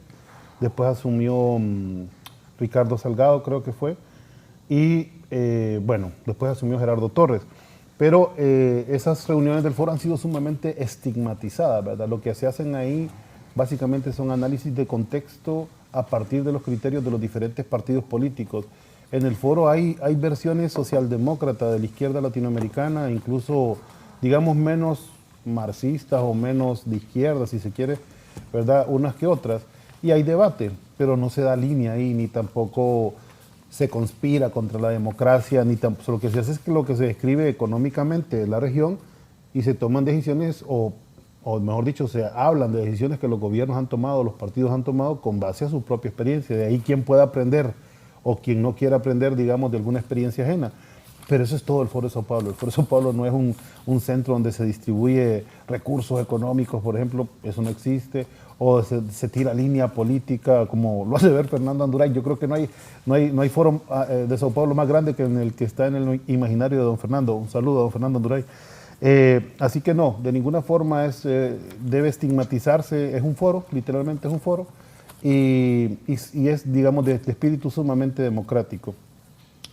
Después asumió Ricardo Salgado, creo que fue, y bueno, después asumió Gerardo Torres. Pero esas reuniones del foro han sido sumamente estigmatizadas, ¿verdad? Lo que se hacen ahí básicamente son análisis de contexto a partir de los criterios de los diferentes partidos políticos. En el foro hay versiones socialdemócratas de la izquierda latinoamericana, incluso, digamos, menos marxistas o menos de izquierda, si se quiere, ¿verdad? Unas que otras. Y hay debate, pero no se da línea ahí, ni tampoco se conspira contra la democracia, ni tampoco. Lo que se hace es que lo que se describe económicamente de la región y se toman decisiones, o mejor dicho, se hablan de decisiones que los gobiernos han tomado, los partidos han tomado con base a su propia experiencia. De ahí quien pueda aprender o quien no quiera aprender, digamos, de alguna experiencia ajena. Pero eso es todo el Foro de Sao Paulo. El Foro de Sao Paulo no es un centro donde se distribuye recursos económicos, por ejemplo, eso no existe, o se tira línea política, como lo hace ver Fernando Anduray. Yo creo que no hay foro de Sao Paulo más grande que en el que está en el imaginario de don Fernando. Un saludo a don Fernando Anduray. Así que no, de ninguna forma debe estigmatizarse. Es un foro, literalmente es un foro, y es, digamos, de espíritu sumamente democrático.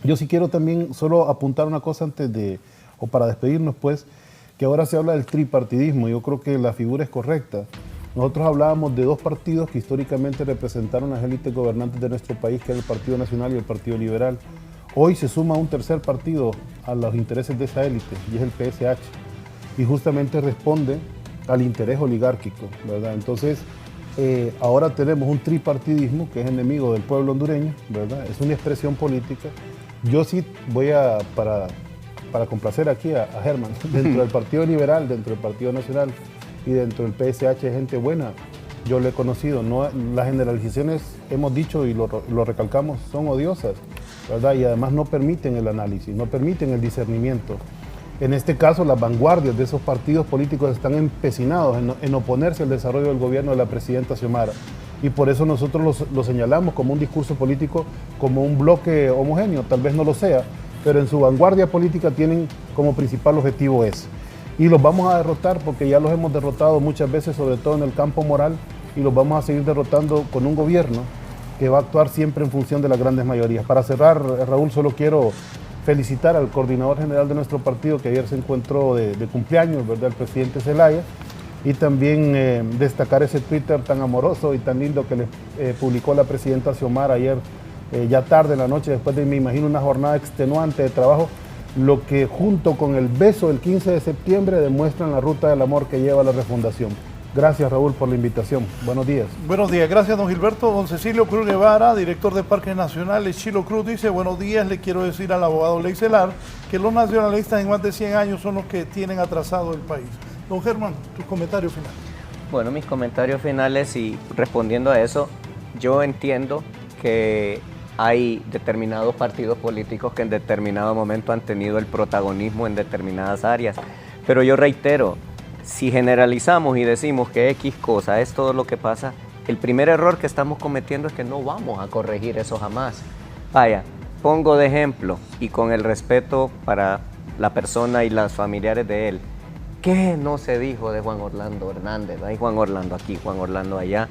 Yo sí quiero también solo apuntar una cosa o para despedirnos, pues, que ahora se habla del tripartidismo. Yo creo que la figura es correcta. Nosotros hablábamos de dos partidos que históricamente representaron a las élites gobernantes de nuestro país, que era el Partido Nacional y el Partido Liberal. Hoy se suma un tercer partido a los intereses de esa élite, y es el PSH, y justamente responde al interés oligárquico, ¿verdad? Entonces, ahora tenemos un tripartidismo que es enemigo del pueblo hondureño, ¿verdad? Es una expresión política. Yo sí voy para complacer aquí a Germán, dentro del Partido Liberal, dentro del Partido Nacional y dentro del PSH hay gente buena. Yo lo he conocido. No, las generalizaciones, hemos dicho y lo recalcamos, son odiosas, ¿verdad? Y además no permiten el análisis, no permiten el discernimiento. En este caso, las vanguardias de esos partidos políticos están empecinados en oponerse al desarrollo del gobierno de la presidenta Xiomara. Y por eso nosotros lo señalamos como un discurso político, como un bloque homogéneo. Tal vez no lo sea, pero en su vanguardia política tienen como principal objetivo ese. Y los vamos a derrotar porque ya los hemos derrotado muchas veces, sobre todo en el campo moral, y los vamos a seguir derrotando con un gobierno que va a actuar siempre en función de las grandes mayorías. Para cerrar, Raúl, solo quiero felicitar al coordinador general de nuestro partido, que ayer se encontró de cumpleaños, ¿verdad?, el presidente Zelaya, y también destacar ese Twitter tan amoroso y tan lindo que le publicó la presidenta Xiomara ayer, ya tarde en la noche, después de, me imagino, una jornada extenuante de trabajo, lo que junto con el beso del 15 de septiembre demuestran la ruta del amor que lleva la refundación. Gracias, Raúl, por la invitación. Buenos días. Buenos días, gracias, don Gilberto. Don Cecilio Cruz Guevara, director de Parques Nacionales, Chilo Cruz, dice: buenos días, le quiero decir al abogado Leicelar que los nacionalistas en más de 100 años son los que tienen atrasado el país. Don Germán, tus comentarios finales. Bueno, mis comentarios finales, y respondiendo a eso, yo entiendo que hay determinados partidos políticos que en determinado momento han tenido el protagonismo en determinadas áreas, pero yo reitero, si generalizamos y decimos que X cosa es todo lo que pasa, el primer error que estamos cometiendo es que no vamos a corregir eso jamás. Vaya, pongo de ejemplo, y con el respeto para la persona y las familiares de él, ¿qué no se dijo de Juan Orlando Hernández? Hay Juan Orlando aquí, Juan Orlando allá.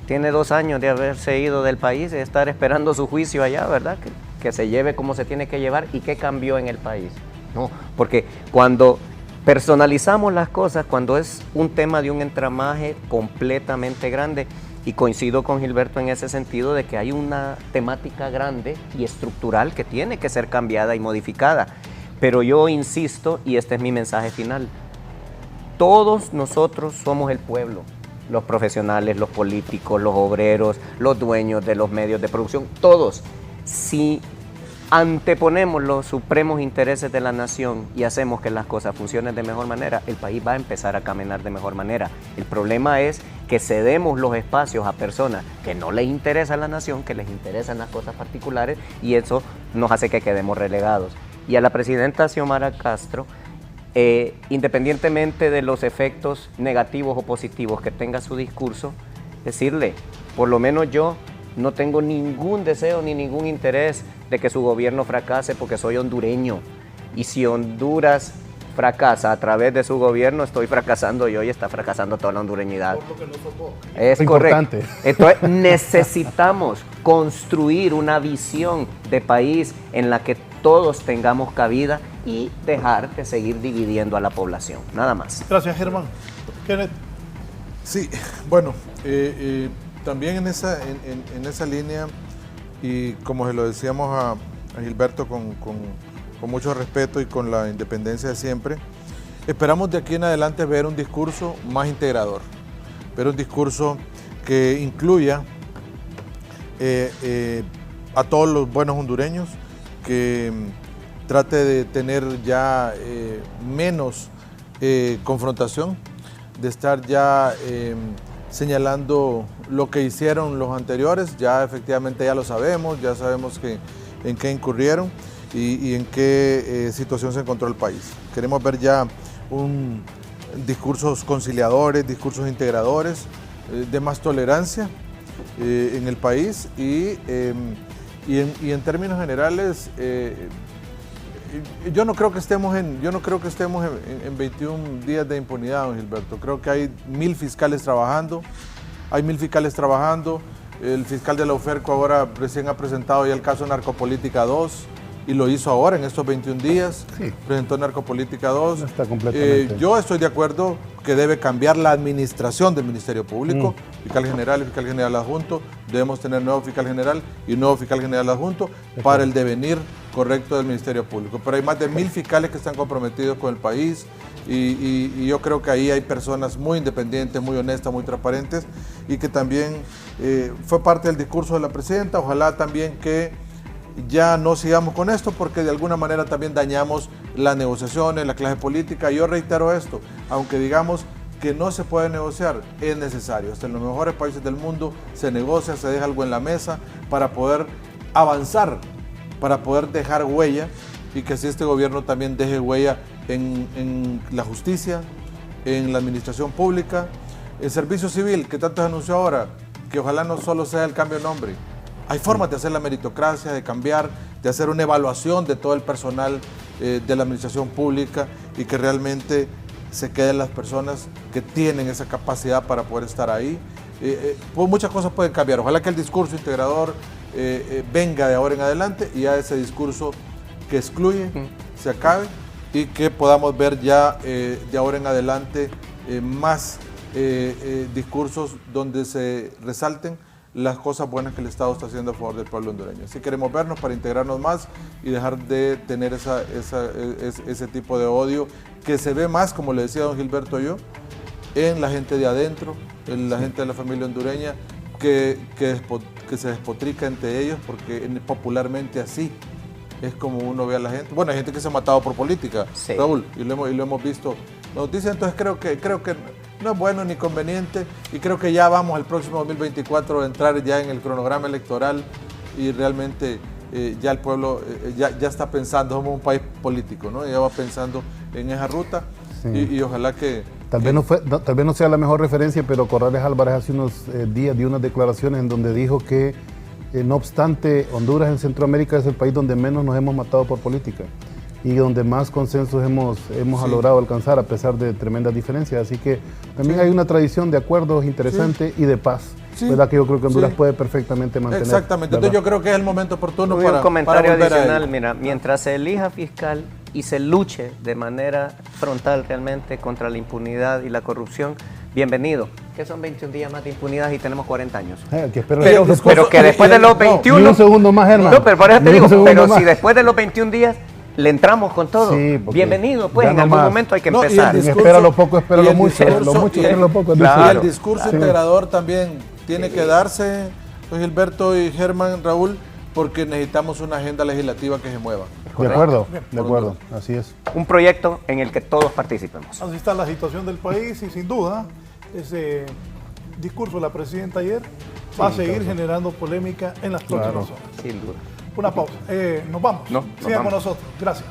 Tiene 2 años de haberse ido del país, de estar esperando su juicio allá, ¿verdad? Que se lleve como se tiene que llevar. ¿Y qué cambió en el país? No, porque cuando personalizamos las cosas, cuando es un tema de un entramaje completamente grande, y coincido con Gilberto en ese sentido de que hay una temática grande y estructural que tiene que ser cambiada y modificada. Pero yo insisto, y este es mi mensaje final, todos nosotros somos el pueblo, los profesionales, los políticos, los obreros, los dueños de los medios de producción, todos. Si anteponemos los supremos intereses de la nación y hacemos que las cosas funcionen de mejor manera, el país va a empezar a caminar de mejor manera. El problema es que cedemos los espacios a personas que no les interesa la nación, que les interesan las cosas particulares, y eso nos hace que quedemos relegados. Y a la presidenta Xiomara Castro, independientemente de los efectos negativos o positivos que tenga su discurso, decirle, por lo menos yo no tengo ningún deseo ni ningún interés de que su gobierno fracase, porque soy hondureño Y si Honduras fracasa a través de su gobierno, estoy fracasando yo y está fracasando toda la hondureñidad. Es correcto. Importante. Entonces necesitamos construir una visión de país en la que todos tengamos cabida y dejar de seguir dividiendo a la población. Nada más. Gracias, Germán. Kenneth. Sí, bueno, también en esa línea, y como se lo decíamos a Gilberto con mucho respeto y con la independencia de siempre, esperamos de aquí en adelante ver un discurso más integrador, ver un discurso que incluya a todos los buenos hondureños, que trate de tener ya menos confrontación, de estar ya señalando lo que hicieron los anteriores. Ya efectivamente ya lo sabemos, ya sabemos en qué incurrieron y en qué situación se encontró el país. Queremos ver ya discursos conciliadores, discursos integradores, de más tolerancia en el país y en términos generales, yo no creo que estemos en 21 días de impunidad, don Gilberto. Creo que hay 1000 fiscales trabajando, el fiscal de la UFERCO ahora recién ha presentado ya el caso Narcopolítica 2 y lo hizo ahora en estos 21 días, Sí. presentó Narcopolítica 2. No está completamente. Yo estoy de acuerdo que debe cambiar la administración del Ministerio Público, fiscal general y fiscal general adjunto. Debemos tener nuevo fiscal general y nuevo fiscal general adjunto para el devenir correcto del Ministerio Público. Pero hay más de 1000 fiscales que están comprometidos con el país y yo creo que ahí hay personas muy independientes, muy honestas, muy transparentes y que también fue parte del discurso de la presidenta. Ojalá también que ya no sigamos con esto porque de alguna manera también dañamos las negociaciones, la clase política. Yo reitero esto, aunque digamos que no se puede negociar, es necesario. Hasta en los mejores países del mundo se negocia, se deja algo en la mesa para poder avanzar, para poder dejar huella y que así este gobierno también deje huella en la justicia, en la administración pública, el servicio civil que tanto se anunció ahora, que ojalá no solo sea el cambio de nombre. Hay formas de hacer la meritocracia, de cambiar, de hacer una evaluación de todo el personal de la administración pública y que realmente se queden las personas que tienen esa capacidad para poder estar ahí. Pues muchas cosas pueden cambiar. Ojalá que el discurso integrador venga de ahora en adelante y ya ese discurso que excluye se acabe y que podamos ver ya de ahora en adelante más discursos donde se resalten las cosas buenas que el Estado está haciendo a favor del pueblo hondureño. Así queremos vernos para integrarnos más y dejar de tener ese tipo de odio que se ve más, como le decía don Gilberto yo, en la gente de adentro, en la gente de la familia hondureña, que se despotrica entre ellos, porque popularmente así es como uno ve a la gente. Bueno, hay gente que se ha matado por política, sí. Raúl, y lo hemos visto noticias, entonces creo que no es bueno ni conveniente y creo que ya vamos al próximo 2024 a entrar ya en el cronograma electoral y realmente ya el pueblo ya está pensando, somos un país político, ¿no? Ya va pensando en esa ruta sí. y ojalá que... Tal vez no sea la mejor referencia, pero Corrales Álvarez hace unos días dio unas declaraciones en donde dijo que no obstante Honduras en Centroamérica es el país donde menos nos hemos matado por política y donde más consensos hemos sí. logrado alcanzar a pesar de tremendas diferencias. Así que también sí. hay una tradición de acuerdos interesante sí. y de paz, sí. ¿verdad? Que yo creo que Honduras sí. puede perfectamente mantener. Exactamente, ¿verdad? Entonces yo creo que es el momento oportuno para un comentario adicional, mira, mientras se elija fiscal y se luche de manera frontal realmente contra la impunidad y la corrupción, bienvenido. Que son 21 días más de impunidad y tenemos 40 años. Pero que después de los 21... Ni un segundo más, Germán. No, pero por eso te digo, pero si después de los 21 días le entramos con todo. Sí, bienvenido, pues en algún momento hay que empezar. Espera lo poco, espera lo mucho. Lo mucho, espera lo poco. Claro, y el discurso integrador también tiene que darse, pues Gilberto y Germán, Raúl, porque necesitamos una agenda legislativa que se mueva. De acuerdo, así es. Un proyecto en el que todos participemos. Así está la situación del país y sin duda ese discurso de la presidenta ayer va a seguir generando polémica en las próximas horas. Sin duda. Una pausa. Nos vamos. Sigan con nosotros. Gracias.